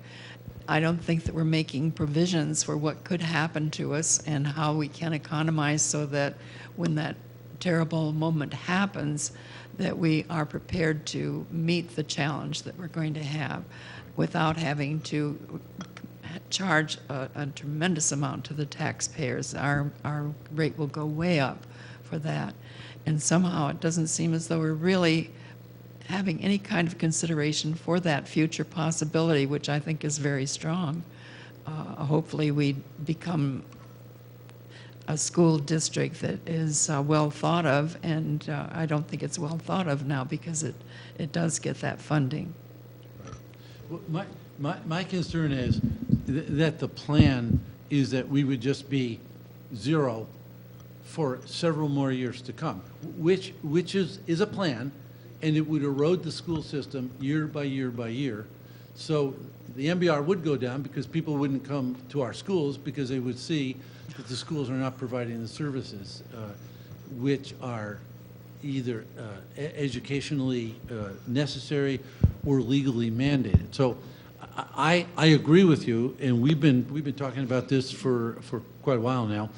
I don't think that we're making provisions for what could happen to us and how we can economize so that when that terrible moment happens, that we are prepared to meet the challenge that we're going to have without having to charge a tremendous amount to the taxpayers. Our rate will go way up for that. And somehow it doesn't seem as though we're really having any kind of consideration for that future possibility, which I think is very strong. Hopefully we become a school district that is well thought of, and I don't think it's well thought of now because it does get that funding. Well, my concern is that the plan is that we would just be zero for several more years to come, which is a plan, and it would erode the school system year by year by year. So the MBR would go down because people wouldn't come to our schools because they would see that the schools are not providing the services which are either educationally necessary or legally mandated. So I agree with you, and we've been talking about this for quite a while now.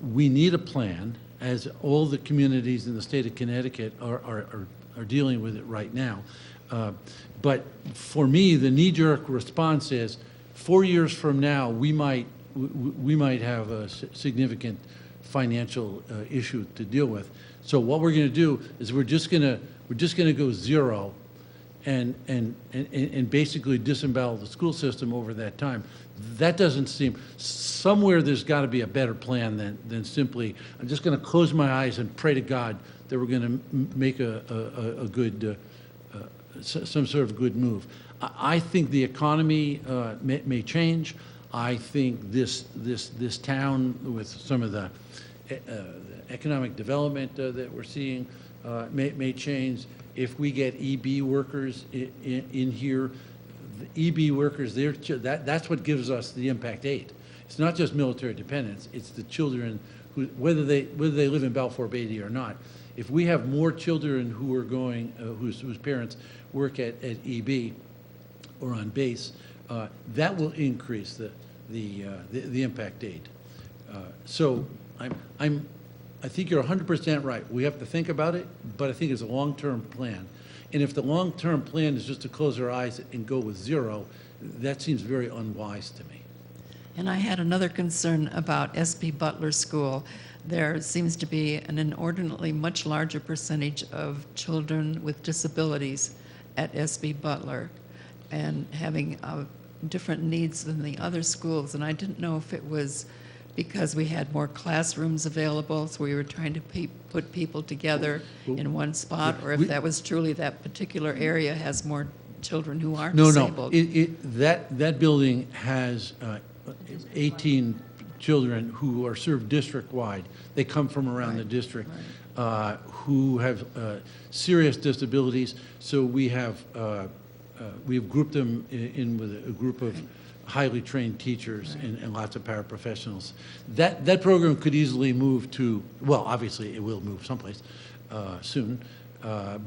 We need a plan, as all the communities in the state of Connecticut are dealing with it right now. But for me, the knee-jerk response is 4 years from now, we might have a significant financial issue to deal with. So what we're going to do is we're just going to go zero and basically disembowel the school system over that time. That doesn't seem, somewhere there's got to be a better plan than simply, I'm just going to close my eyes and pray to God that we're going to make a good, some sort of good move. I think the economy may change. I think this town, with some of the economic development that we're seeing, may change. If we get EB workers in here, the EB workers, that's what gives us the impact aid. It's not just military dependents, it's the children who, whether they live in Balfour Beatty or not. If we have more children who are going, whose parents work at EB or on base, that will increase the impact aid. So I think you're 100% right. We have to think about it, but I think it's a long-term plan. And if the long-term plan is just to close our eyes and go with zero, that seems very unwise to me. And I had another concern about S.P. Butler School. There seems to be an inordinately much larger percentage of children with disabilities at S.B. Butler and having different needs than the other schools. And I didn't know if it was because we had more classrooms available, so we were trying to put people together in one spot, or if that was truly that particular area has more children who are disabled. No. That building has 18 children who are served district-wide. They come from around the district, who have serious disabilities. So we have grouped them in with a group of highly trained teachers and lots of paraprofessionals. That program could easily move to, well, obviously it will move someplace soon,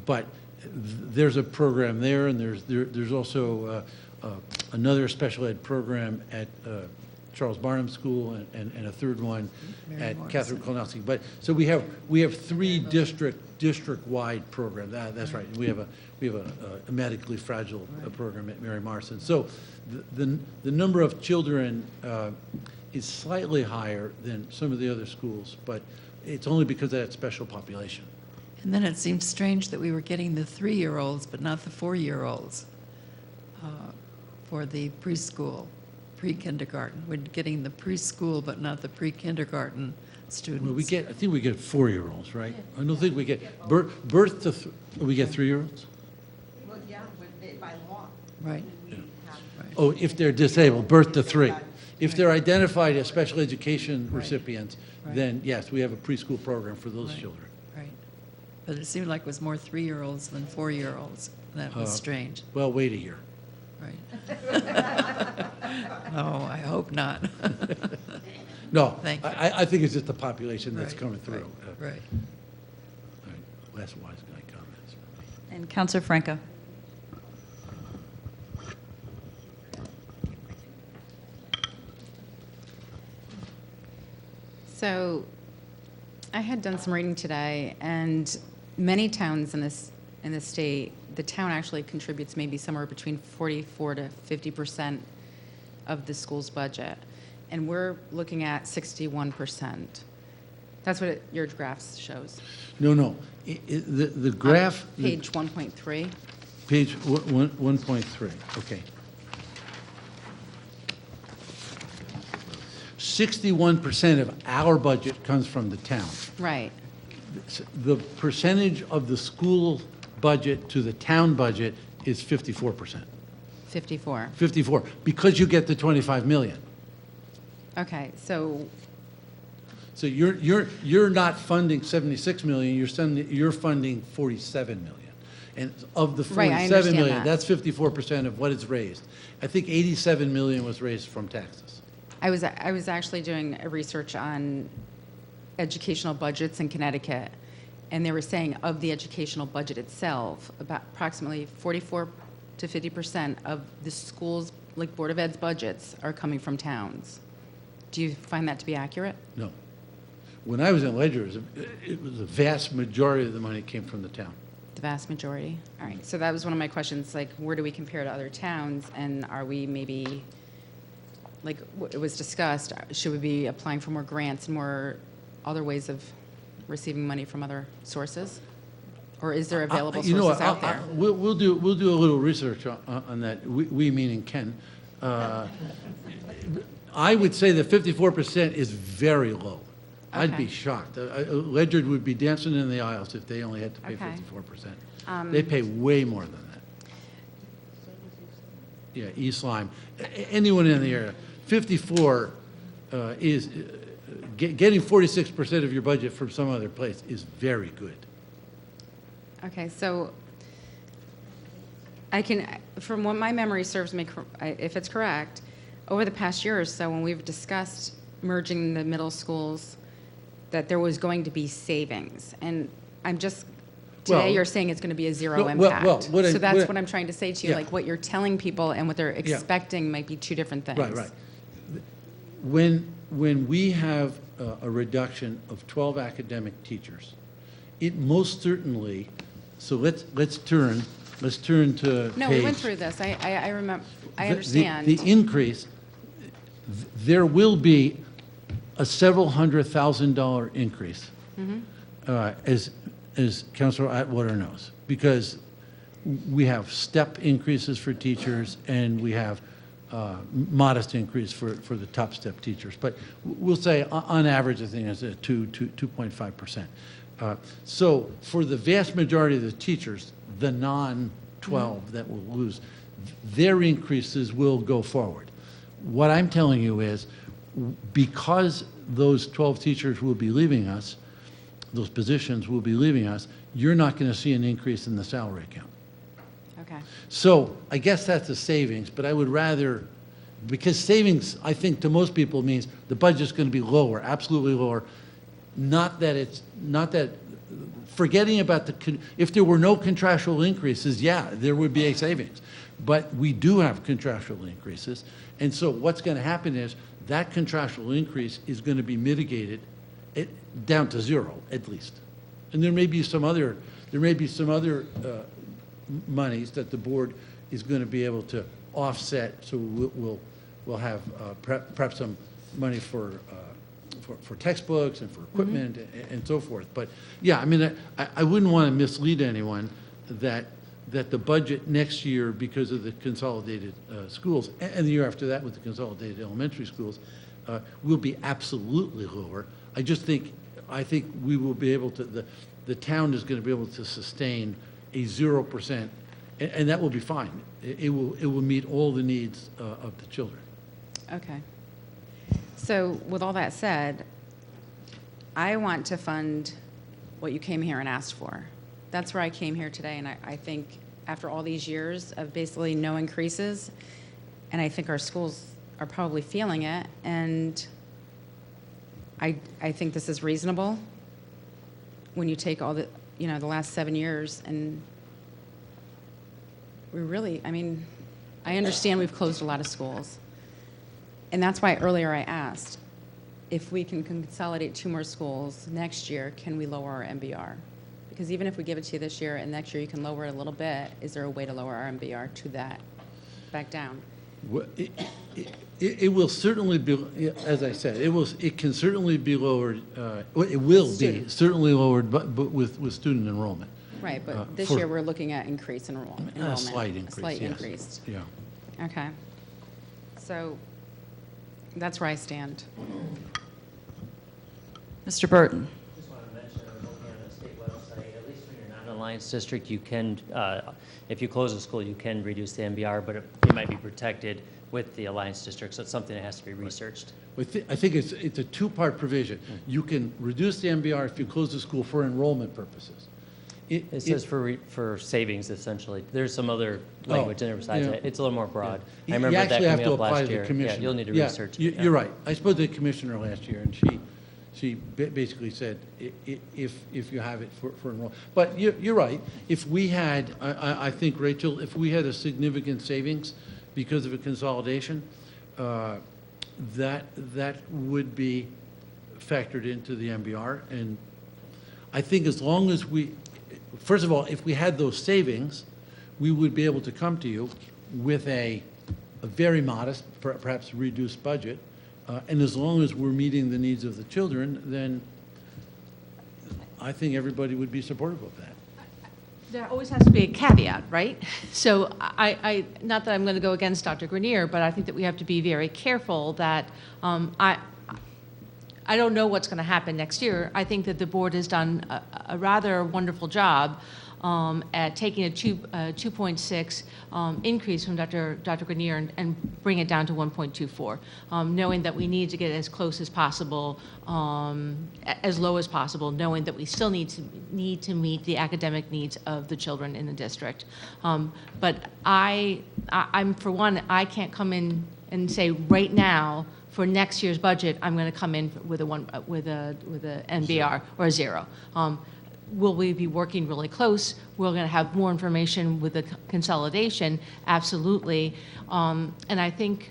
but there's a program there, and there's also another special ed program at Charles Barnum School, and a third one at Catherine Kolnowski. But so we have three district-wide programs. That's right. We have a medically fragile program at Mary Morrison. So the number of children is slightly higher than some of the other schools, but it's only because of that special population. And then it seemed strange that we were getting the 3-year-olds, but not the 4-year-olds for the preschool, pre-kindergarten. We're getting the preschool, but not the pre-kindergarten students. Well, I think we get 4-year-olds, right? I don't think we get birth to. We get 3-year-olds. Well, yeah, by law. Right. Yeah. Oh, if they're disabled, birth to 3. If they're identified as special education recipients, then yes, we have a preschool program for those children. Right. But it seemed like it was more 3-year-olds than 4-year-olds. That was strange. Well, wait a year. Right. No, I hope not. No, Thank you. I think it's just the population that's coming through. Right. All right, last wise guy comments. And Councilor Franco. So I had done some reading today, and many towns in the state, the town actually contributes maybe somewhere between 44 to 50% of the school's budget, and we're looking at 61%. That's what your graph shows. No. The graph. On page 1.3. Page 1.3. Okay. 61% of our budget comes from the town. Right. The percentage of the school budget to the town budget is 54%. 54. 54, because you get the 25 million. Okay, so So you're not funding 76 million, you're funding 47 million. And of the Right, I 47 understand million, that. that's 54% of what is raised. I think 87 million was raised from taxes. I was actually doing a research on educational budgets in Connecticut, and they were saying of the educational budget itself, about approximately 44 to 50% of the schools, like Board of Ed's budgets, are coming from towns. Do you find that to be accurate? No. When I was in Ledger, it was the vast majority of the money came from the town. The vast majority? All right, so that was one of my questions, like, where do we compare to other towns, and are we maybe, like it was discussed, should we be applying for more grants and more other ways of receiving money from other sources? Or is there available sources out there? We'll do a little research on that, we meaning Ken, I would say that 54% is very low. I'd be Okay. shocked. Ledyard would be dancing in the aisles if they only had to pay Okay. 54%. They pay way more than that. Yeah, East Lyme. Anyone in the area. 54 is, getting 46% of your budget from some other place is very good. Okay, so I can, from what my memory serves me, if it's correct, over the past year or so, when we've discussed merging the middle schools, that there was going to be savings. And I'm just, today Well, you're saying it's going to be a zero well, impact. what I- So that's what I- what I'm trying to say to you, Yeah. like what you're telling people and what they're expecting might be two different things. Right, right. When we have a reduction of 12 academic teachers, it most certainly, so let's turn to No, we went page- through this. I remember, I the- understand. The increase, there will be a several $100,000 increase, as Councilor Atwater knows, because we have step increases for teachers and we have modest increase for the top step teachers. But we'll say on average, I think it's a 2.5%. So for the vast majority of the teachers, the non-12 that will lose, their increases will go forward. What I'm telling you is, because those 12 teachers will be leaving us, those positions will be leaving us, you're not going to see an increase in the salary account. Okay. So I guess that's a savings, but I would rather, because savings, I think to most people means the budget's going to be lower, absolutely lower. Not that, forgetting about if there were no contractual increases, yeah, there would be a savings. But we do have contractual increases. And so what's going to happen is that contractual increase is going to be mitigated down to zero, at least. And there may be some other monies that the board is going to be able to offset. So we'll have perhaps some money for textbooks and for equipment and so forth. But yeah, I mean, I wouldn't want to mislead anyone that the budget next year, because of the consolidated schools, and the year after that with the consolidated elementary schools, will be absolutely lower. I think we will be able to, the town is going to be able to sustain a 0%, and that will be fine. It will meet all the needs of the children. Okay. So with all that said, I want to fund what you came here and asked for. That's where I came here today, and I think after all these years of basically no increases, and I think our schools are probably feeling it, and I think this is reasonable when you take all the last 7 years, and we really, I mean, I understand we've closed a lot of schools. And that's why earlier I asked, if we can consolidate 2 more schools next year, can we lower our MBR? Because even if we give it to you this year and next year you can lower it a little bit, is there a way to lower our MBR to that, back down? Well, it will certainly be, as I said, it can certainly be lowered, it will be Student. certainly lowered, but with student enrollment. Right, but this for- year we're looking at increase in enrollment. A slight increase, A slight yes. increase. Yeah. Okay. So that's where I stand. Mr. Burton. Just want to mention, I'm looking on the state website, at least when you're not in an alliance district, you can, if you close a school, you can reduce the MBR, but it might be protected with the alliance district, so it's something that has to be researched. I think it's a 2-part provision. You can reduce the MBR if you close the school for enrollment purposes. It says for savings, essentially. There's some other language in there besides yeah. that. It's a little more broad. You I remember that actually have coming to up apply last to year. the commissioner. Yeah, you'll need to Yeah, research. You're right. I spoke to the commissioner last year, and she basically said, if you have it for enrollment. But you're right. If we had, I think, Rachel, if we had a significant savings because of a consolidation, that would be factored into the MBR. And I think as long as first of all, if we had those savings, we would be able to come to you with a very modest, perhaps reduced budget. And as long as we're meeting the needs of the children, then I think everybody would be supportive of that. there always has to be a caveat, right? So not that I'm going to go against Dr. Grenier, but I think that we have to be very careful that I don't know what's going to happen next year. I think that the board has done a rather wonderful job at taking a 2.6 increase from Dr. Grenier and bring it down to 1.24, knowing that we need to get as close as possible, as low as possible, knowing that we still need to meet the academic needs of the children in the district. But I'm for one, I can't come in and say right now for next year's budget I'm going to come in with a NBR or a 0. Will we be working really close? We're going to have more information with the consolidation, absolutely. And I think,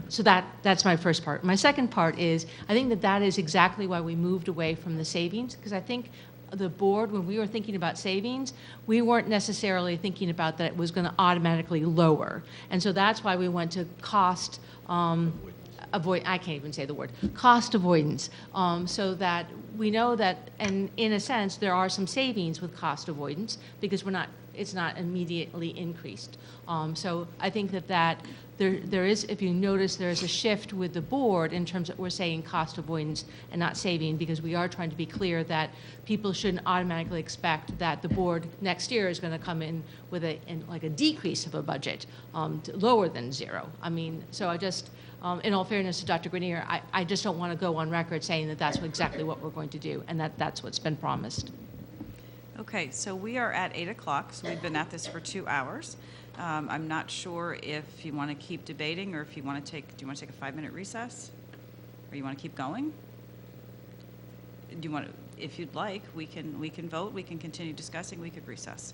so that's my first part. My second part is, I think that is exactly why we moved away from the savings, because I think the board, when we were thinking about savings, we weren't necessarily thinking about that it was going to automatically lower. And so that's why we went to cost I can't even say the word, cost avoidance, so that we know that, and in a sense, there are some savings with cost avoidance because it's not immediately increased. So I think that there is, if you notice, there is a shift with the board in terms of we're saying cost avoidance and not saving, because we are trying to be clear that people shouldn't automatically expect that the board next year is going to come in with a decrease of a budget, lower than 0. I mean, so I just, in all fairness to Dr. Grenier, I just don't want to go on record saying that that's exactly what we're going to do, and that's what's been promised. Okay, so we are at 8 o'clock, so we've been at this for 2 hours. I'm not sure if you want to keep debating or if you want to do you want to take a 5-minute recess? Or you want to keep going? Do you want to, if you'd like, we can vote, we can continue discussing, we could recess.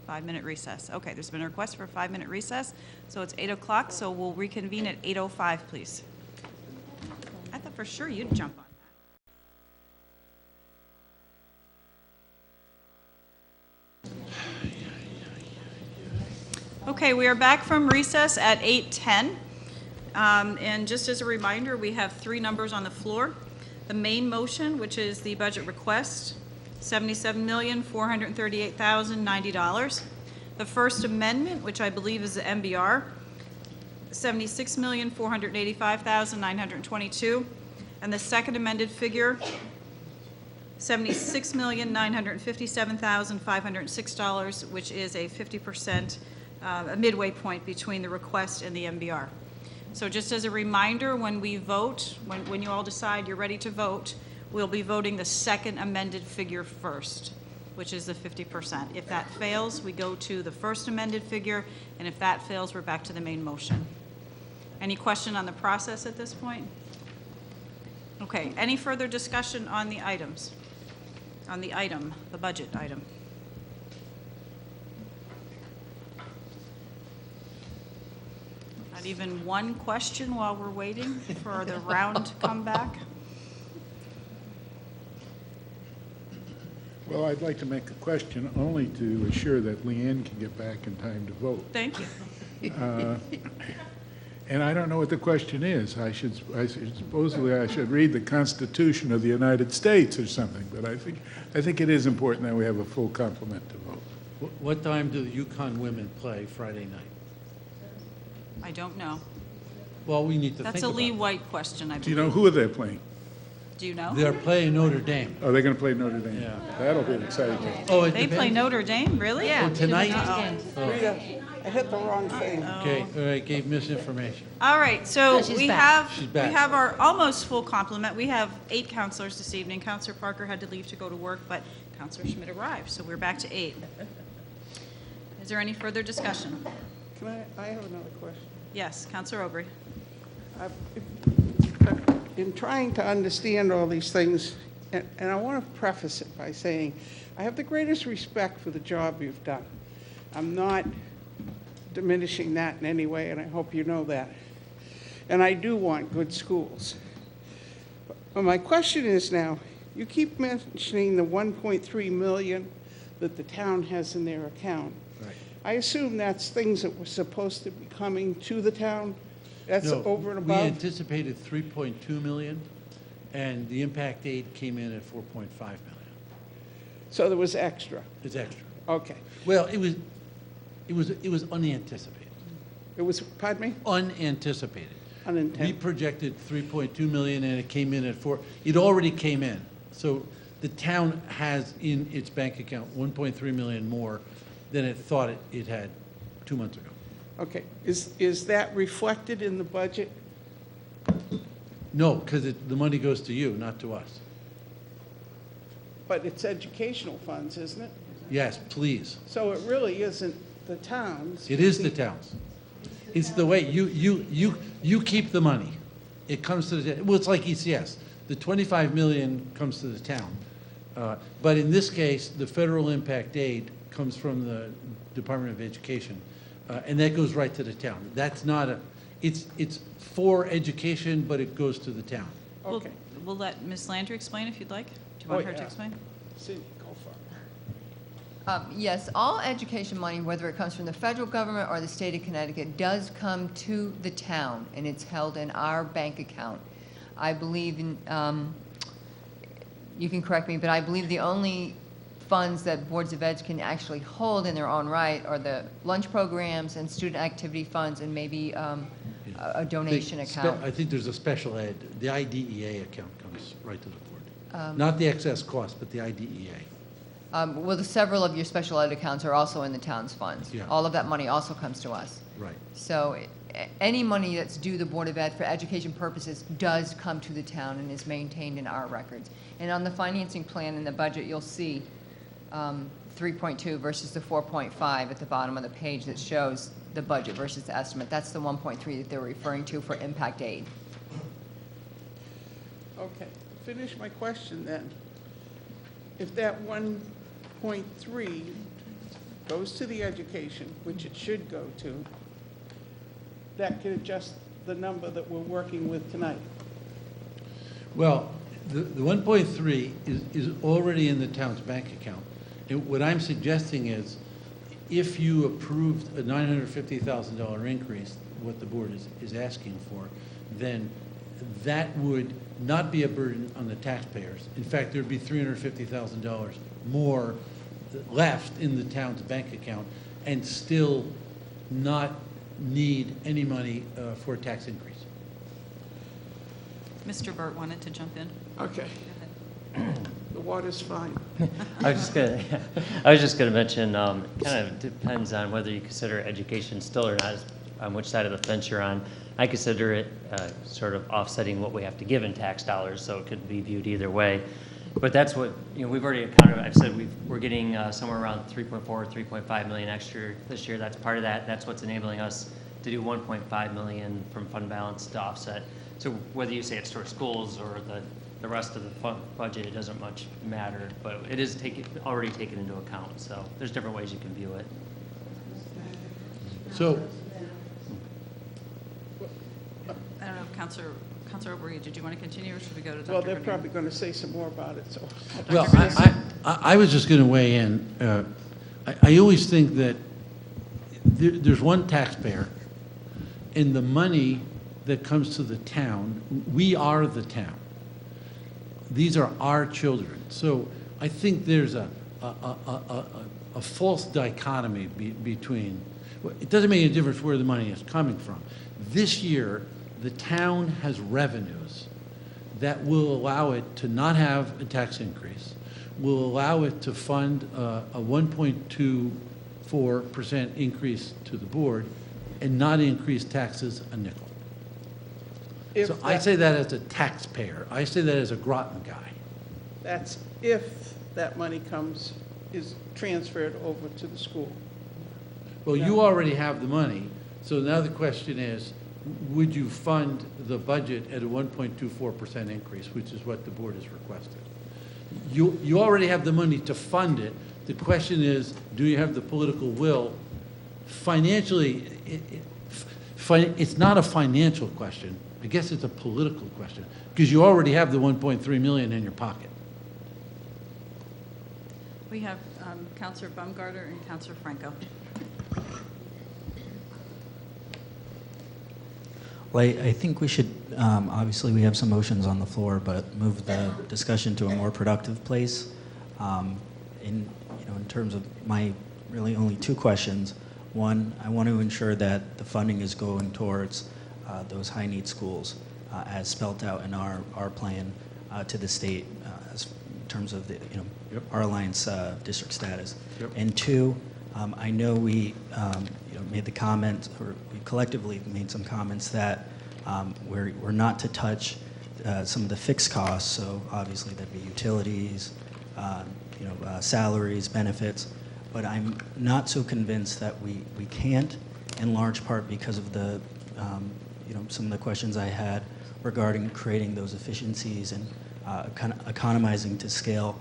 5-minute recess. Okay, there's been a request for a 5-minute recess, so it's 8 o'clock, so we'll reconvene at 8:05, please. I thought for sure you'd jump on. Okay, we are back from recess at 8:10. And just as a reminder, we have 3 numbers on the floor. The main motion, which is the budget request, $77,438,090. The First Amendment, which I believe is the MBR, $76,485,922. And the second amended figure, $76,957,506, which is a 50%, a midway point between the request and the MBR. So just as a reminder, when we vote, when you all decide you're ready to vote, we'll be voting the second amended figure first, which is the 50%. If that fails, we go to the first amended figure, and if that fails, we're back to the main motion. Any question on the process at this point? Okay, any further discussion on the items? On the item, the budget item? Not even one question while we're waiting for the round to come back? Well, I'd like to make a question only to assure that Leanne can get back in time to vote. Thank you. And I don't know what the question is. Supposedly I should read the Constitution of the United States or something, but I think it is important that we have a full complement to vote. What time do the Yukon women play Friday night? I don't know. Well, we need to think That's a about Lee that. White question, I believe. Do you know who are they playing? Do you know? They're playing Notre Dame. Oh, they're going to play Notre Dame? Yeah. That'll be an exciting game. Oh, it They play depends. Notre Dame, really? Yeah. Oh, tonight? Rita, I hit the wrong thing. Okay, all right, gave misinformation. All right, so No, she's we back. have, She's we back. have our almost full complement. We have 8 counselors this evening. Counselor Parker had to leave to go to work, but Counselor Schmidt arrived, so we're back to 8. Is there any further discussion? Can I have another question? Yes, Counselor Aubry. In trying to understand all these things, and I want to preface it by saying, I have the greatest respect for the job you've done. I'm not diminishing that in any way, and I hope you know that. And I do want good schools. But my question is now, you keep mentioning the 1.3 million that the town has in their account. Right. I assume that's things that were supposed to be coming to the town? That's No, over and we above? anticipated 3.2 million, and the impact aid came in at 4.5 million. So there was extra. It's extra. Okay. Well, it was unanticipated. It was, pardon me? Unanticipated. We Unintended. projected 3.2 million and it came in at 4. It already came in. So the town has in its bank account 1.3 million more than it thought it had 2 months ago. Okay. Is that reflected in the budget? No, because the money goes to you, not to us. But it's educational funds, isn't it? Yes, please. So it really isn't the town's. It is the town's. It's the way you keep the money. It comes to the, well, it's like ECS. The 25 million comes to the town. But in this case, the federal impact aid comes from the Department of Education. And that goes right to the town. That's not it's for education, but it goes to the town. Okay. We'll let Ms. Landry explain if you'd like. Do you want her to explain? Cindy, go for it. Yes, all education money, whether it comes from the federal government or the state of Connecticut, does come to the town, and it's held in our bank account. I believe in, you can correct me, but I believe the only funds that boards of ed can actually hold in their own right are the lunch programs and student activity funds and maybe a donation account. I think there's a special ed. The IDEA account comes right to the board. Not the excess cost, but the IDEA. Well, several of your special ed accounts are also in the town's funds. Yeah. All of that money also comes to us. Right. So any money that's due the Board of Ed for education purposes does come to the town and is maintained in our records. And on the financing plan in the budget, you'll see 3.2 versus the 4.5 at the bottom of the page that shows the budget versus the estimate. That's the 1.3 that they're referring to for impact aid. Okay. Finish my question then. If that 1.3 goes to the education, which it should go to, that could adjust the number that we're working with tonight. Well, the 1.3 is already in the town's bank account. And what I'm suggesting is, if you approved a $950,000 increase, what the board is asking for, then that would not be a burden on the taxpayers. In fact, there'd be $350,000 more left in the town's bank account and still not need any money for a tax increase. Mr. Burt wanted to jump in. Okay. The water's fine. I was just gonna mention, kind of depends on whether you consider education still or not, on which side of the fence you're on. I consider it sort of offsetting what we have to give in tax dollars, so it could be viewed either way. But that's what, we've already accounted, I've said we're getting somewhere around 3.4, 3.5 million extra this year. That's part of that. That's what's enabling us to do 1.5 million from fund balance to offset. So whether you say it's towards schools or the rest of the budget, it doesn't much matter, but it is already taken into account. So there's different ways you can view it. So, I don't know, Counselor O'Brien, did you want to continue, or should we go to Dr. Well, they're Bernard? probably going to say some more about it, so. well, I was just going to weigh in. I always think that there's one taxpayer, and the money that comes to the town, we are the town. These are our children. So I think there's a false dichotomy between, it doesn't make any difference where the money is coming from. This year, the town has revenues that will allow it to not have a tax increase, will allow it to fund a 1.24% increase to the board and not increase taxes a nickel. So I say that as a taxpayer. I say that as a Groton guy. That's if that money is transferred over to the school. Well, you already have the money, so now the question is, would you fund the budget at a 1.24% increase, which is what the board has requested? You already have the money to fund it. The question is, do you have the political will? Financially, it's not a financial question. I guess it's a political question, because you already have the 1.3 million in your pocket. We have Counselor Baumgartner and Counselor Franco. Well, I think we should, obviously we have some motions on the floor, but move the discussion to a more productive place. in terms of my really only two questions. One, I want to ensure that the funding is going towards those high-need schools as spelled out in our plan to the state as in terms of the, our Alliance district status. Yep. And two, I know we made the comment, or we collectively made some comments that we're not to touch some of the fixed costs, so obviously there'd be utilities, salaries, benefits, but I'm not so convinced that we can't, in large part because of the, some of the questions I had regarding creating those efficiencies and kind of economizing to scale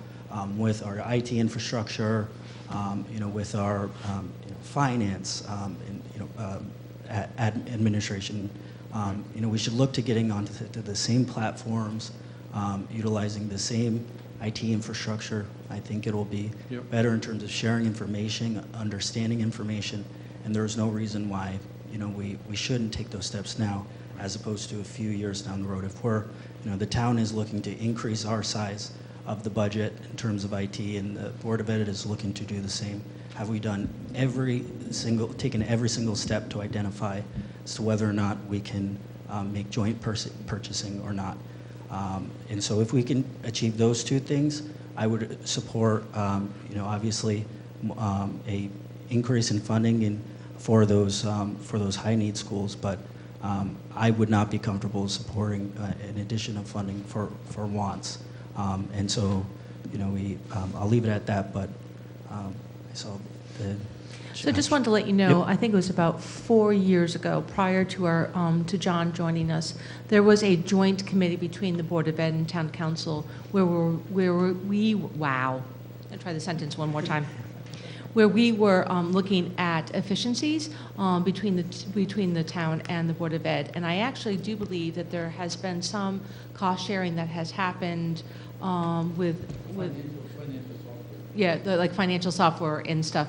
with our IT infrastructure, with our finance, administration. We should look to getting onto the same platforms, utilizing the same IT infrastructure. I think it will be better in terms of sharing information, understanding information, and there's no reason why we shouldn't take those steps now as opposed to a few years down the road. If we're, the town is looking to increase our size of the budget in terms of IT, and the Board of Ed is looking to do the same. Have we taken every single step to identify as to whether or not we can make joint purchasing or not? And so if we can achieve those two things, I would support, obviously, a increase in funding for those high-need schools, but I would not be comfortable supporting an addition of funding for wants. And so, I'll leave it at that, but I saw the... So just wanted to let you know, Yep. I think it was about 4 years ago, prior to our to John joining us, there was a joint committee between the Board of Ed and Town Council where wow, I'll try the sentence one more time, where we were looking at efficiencies between the town and the Board of Ed, and I actually do believe that there has been some cost sharing that has happened with yeah, like financial software and stuff.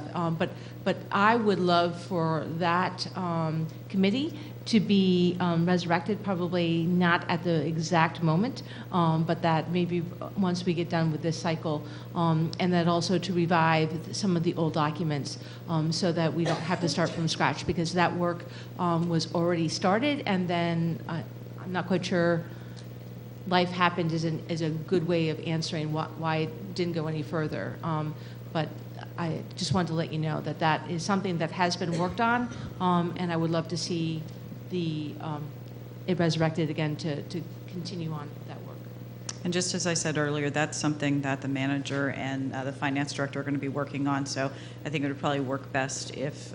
But I would love for that committee to be resurrected, probably not at the exact moment, but that maybe once we get done with this cycle, and that also to revive some of the old documents so that we don't have to start from scratch, because that work was already started, and then I'm not quite sure life happened is a good way of answering why it didn't go any further. But I just wanted to let you know that that is something that has been worked on, and I would love to see it resurrected again to continue on that work. And just as I said earlier, that's something that the manager and the finance director are going to be working on. So I think it would probably work best if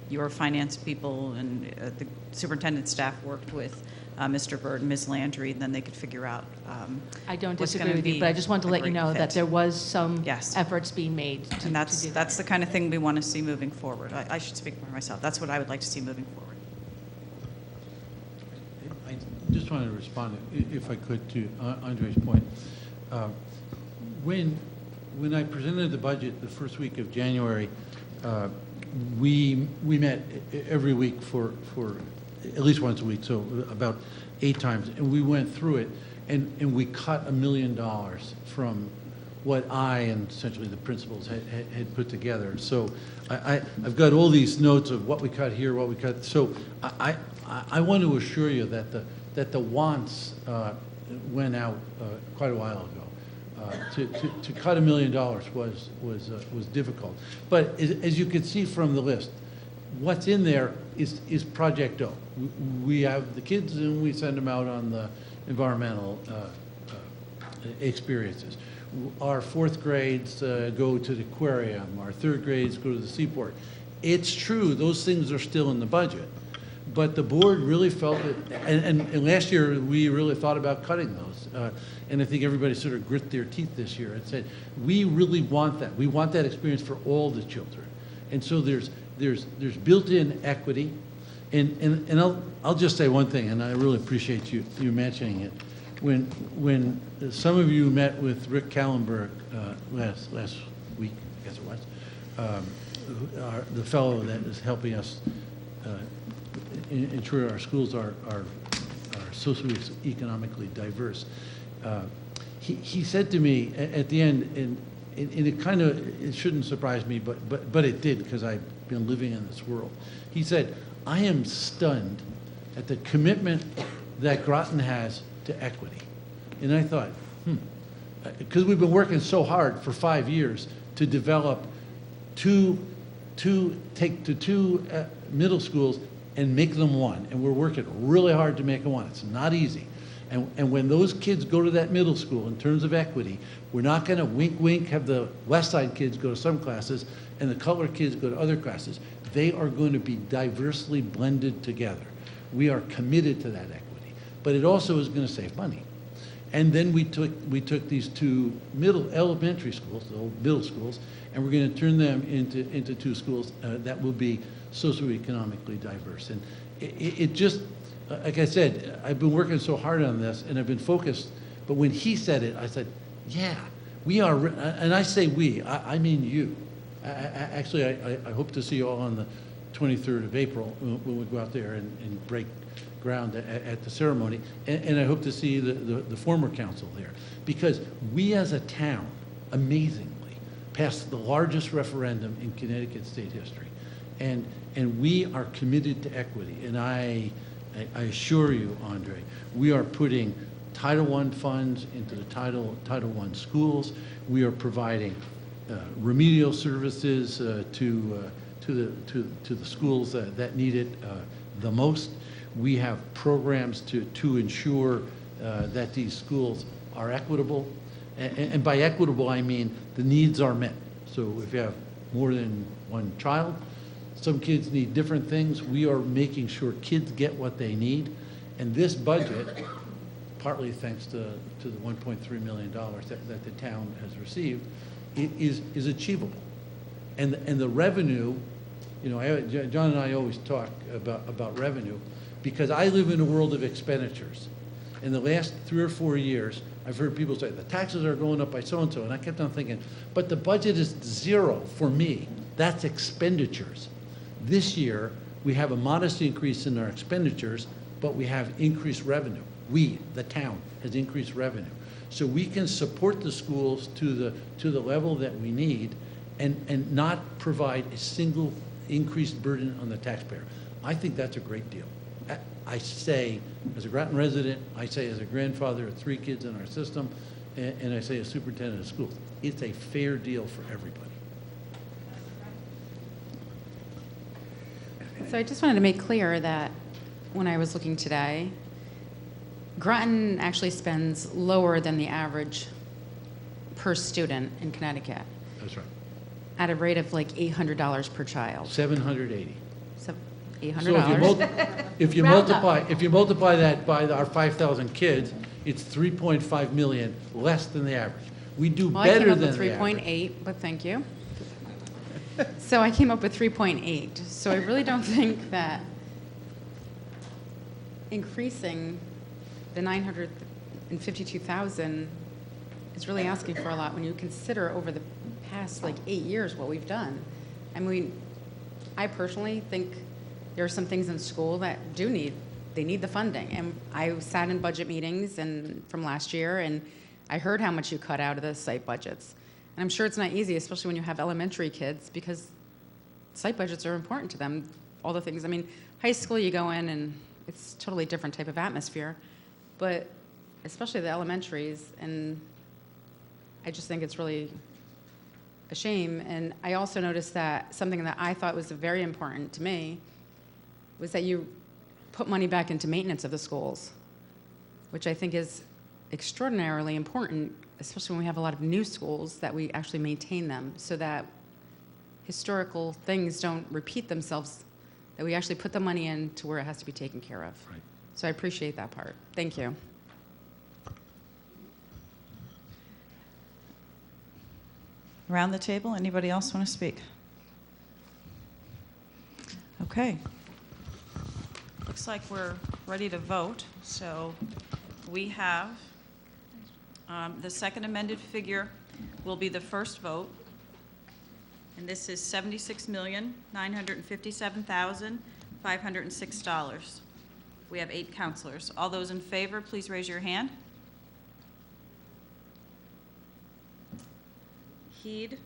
your finance people and the superintendent staff worked with Mr. Bird and Ms. Landry, and then they could figure out I don't what's disagree gonna with you, be but I just want to a let you great know that fit. there was some Yes. efforts being made to, And to do that. that's the kind of thing we want to see moving forward. I should speak for myself. That's what I would like to see moving forward. I just wanted to respond, if I could, to Andre's point. When I presented the budget the first week of January, we met every week for at least once a week, so about 8 times, and we went through it, and we cut $1 million from what I and essentially the principals had put together. So I've got all these notes of what we cut here, what we cut. So I want to assure you that the wants went out quite a while ago. To cut $1 million was difficult. But as you can see from the list, what's in there is Project O. We have the kids and we send them out on the environmental experiences. Our 4th grades go to the aquarium. Our 3rd grades go to the seaport. It's true, those things are still in the budget. But the board really felt that, and last year we really thought about cutting those. And I think everybody sort of grit their teeth this year and said, we really want that. We want that experience for all the children. And so there's built-in equity. And I'll just say one thing, and I really appreciate you mentioning it. When some of you met with Rick Kallenberg last week, I guess it was, the fellow that is helping us ensure our schools are socioeconomically diverse, he said to me at the end, and and it kind of, it shouldn't surprise me, but it did, because I've been living in this world. He said, I am stunned at the commitment that Groton has to equity. And I thought, because we've been working so hard for 5 years to develop two middle schools and make them one. And we're working really hard to make them one. It's not easy. And when those kids go to that middle school, in terms of equity, we're not going to wink, wink, have the West Side kids go to some classes and the Cutler kids go to other classes. They are going to be diversely blended together. We are committed to that equity. But it also is going to save money. And then we took these two elementary schools, the old middle schools, and we're going to turn them into two schools that will be socioeconomically diverse. And it just, like I said, I've been working so hard on this, and I've been focused. But when he said it, I said, yeah, we are, and I say we, I mean you. Actually, I hope to see you all on the 23rd of April when we go out there and break ground at the ceremony, and I hope to see the former council there, because we as a town, amazingly, passed the largest referendum in Connecticut state history, and we are committed to equity, and I assure you, Andre, we are putting Title I funds into the Title I schools. We are providing remedial services to the schools that need it the most. We have programs to ensure that these schools are equitable. And by equitable, I mean the needs are met. So if you have more than one child, some kids need different things. We are making sure kids get what they need. And this budget, partly thanks to the $1.3 million that the town has received, is achievable. And the revenue, you know, John and I always talk about revenue, because I live in a world of expenditures. In the last 3 or 4 years, I've heard people say, the taxes are going up by so-and-so, and I kept on thinking, but the budget is zero for me. That's expenditures. This year, we have a modest increase in our expenditures, but we have increased revenue. We, the town, has increased revenue. So we can support the schools to the level that we need and not provide a single increased burden on the taxpayer. I think that's a great deal. I say, as a Groton resident, I say as a grandfather of 3 kids in our system, and I say as superintendent of schools, it's a fair deal for everybody. So I just wanted to make clear that when I was looking today, Groton actually spends lower than the average per student in Connecticut, That's right. at a rate of like $800 per child. $780. So So $800. if you multiply that by our 5,000 kids, it's 3.5 million less than the average. We do Well, better than I came up with 3.8, but thank you. So I came up with 3.8. So I really don't think that increasing the 952,000 is really asking for a lot when you consider over the past like 8 years what we've done. I mean, I personally think there are some things in school that need the funding. And I sat in budget meetings from last year, and I heard how much you cut out of the site budgets. And I'm sure it's not easy, especially when you have elementary kids, because site budgets are important to them. All the things, I mean, high school, you go in and it's a totally different type of atmosphere. But especially the elementaries, and I just think it's really a shame. And I also noticed that something that I thought was very important to me was that you put money back into maintenance of the schools, which I think is extraordinarily important, especially when we have a lot of new schools, that we actually maintain them so that historical things don't repeat themselves, that we actually put the money in to where it has to be taken care of. Right. So I appreciate that part. Thank you. Around the table, anybody else want to speak? Okay. Looks like we're ready to vote. So we have, the second amended figure will be the first vote. And this is $76,957,506. We have 8 counselors. All those in favor, please raise your hand. Heed,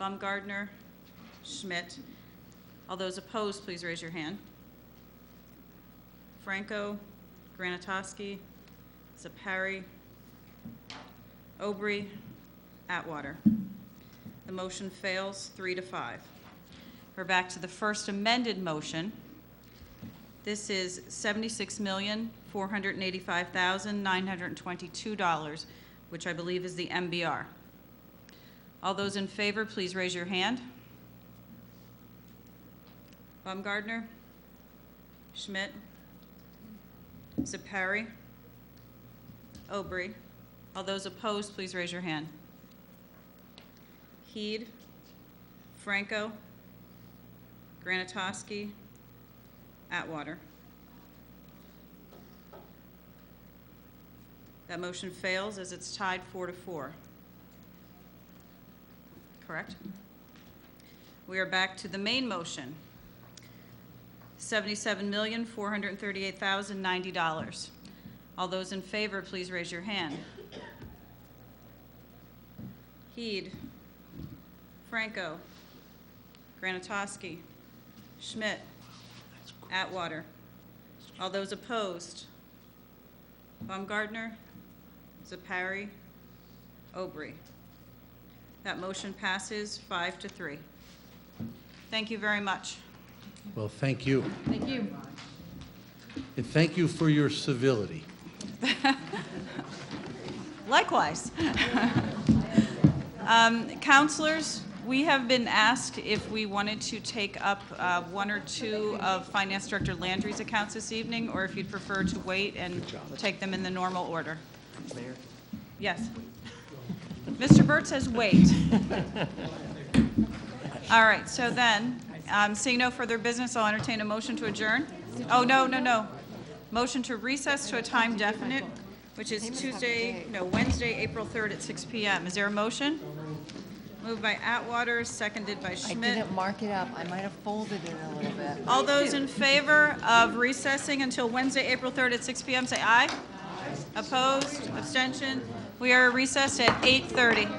Baumgardner, Schmidt. All those opposed, please raise your hand. Franco, Granatowski, Zepari, Aubrey, Atwater. The motion fails 3-5. We're back to the first amended motion. This is $76,485,922, which I believe is the MBR. All those in favor, please raise your hand. Baumgardner, Schmidt, Zepari, Aubrey. All those opposed, please raise your hand. Heed, Franco, Granatowski, Atwater. That motion fails as it's tied 4-4. Correct? We are back to the main motion. $77,438,090. All those in favor, please raise your hand. Heed, Franco, Granatowski, Schmidt, Atwater. All those opposed? Baumgardner, Zepari, Aubrey. That motion passes 5-3. Thank you very much. Well, thank you. Thank you. And thank you for your civility. Likewise. Counselors, we have been asked if we wanted to take up one or two of Finance Director Landry's accounts this evening, or if you'd prefer to wait and take them in the normal order. Mayor? Yes. Mr. Burt says wait. All right, so then, seeing no further business, I'll entertain a motion to adjourn. Oh, no. Motion to recess to a time definite, which is Wednesday, April 3rd at 6 p.m. Is there a motion? Moved by Atwater, seconded by I Schmidt. didn't mark it up. I might have folded it a little bit. All those in favor of recessing until Wednesday, April 3rd at 6 p.m., say aye. Opposed? Abstention? We are recessed at 8:30.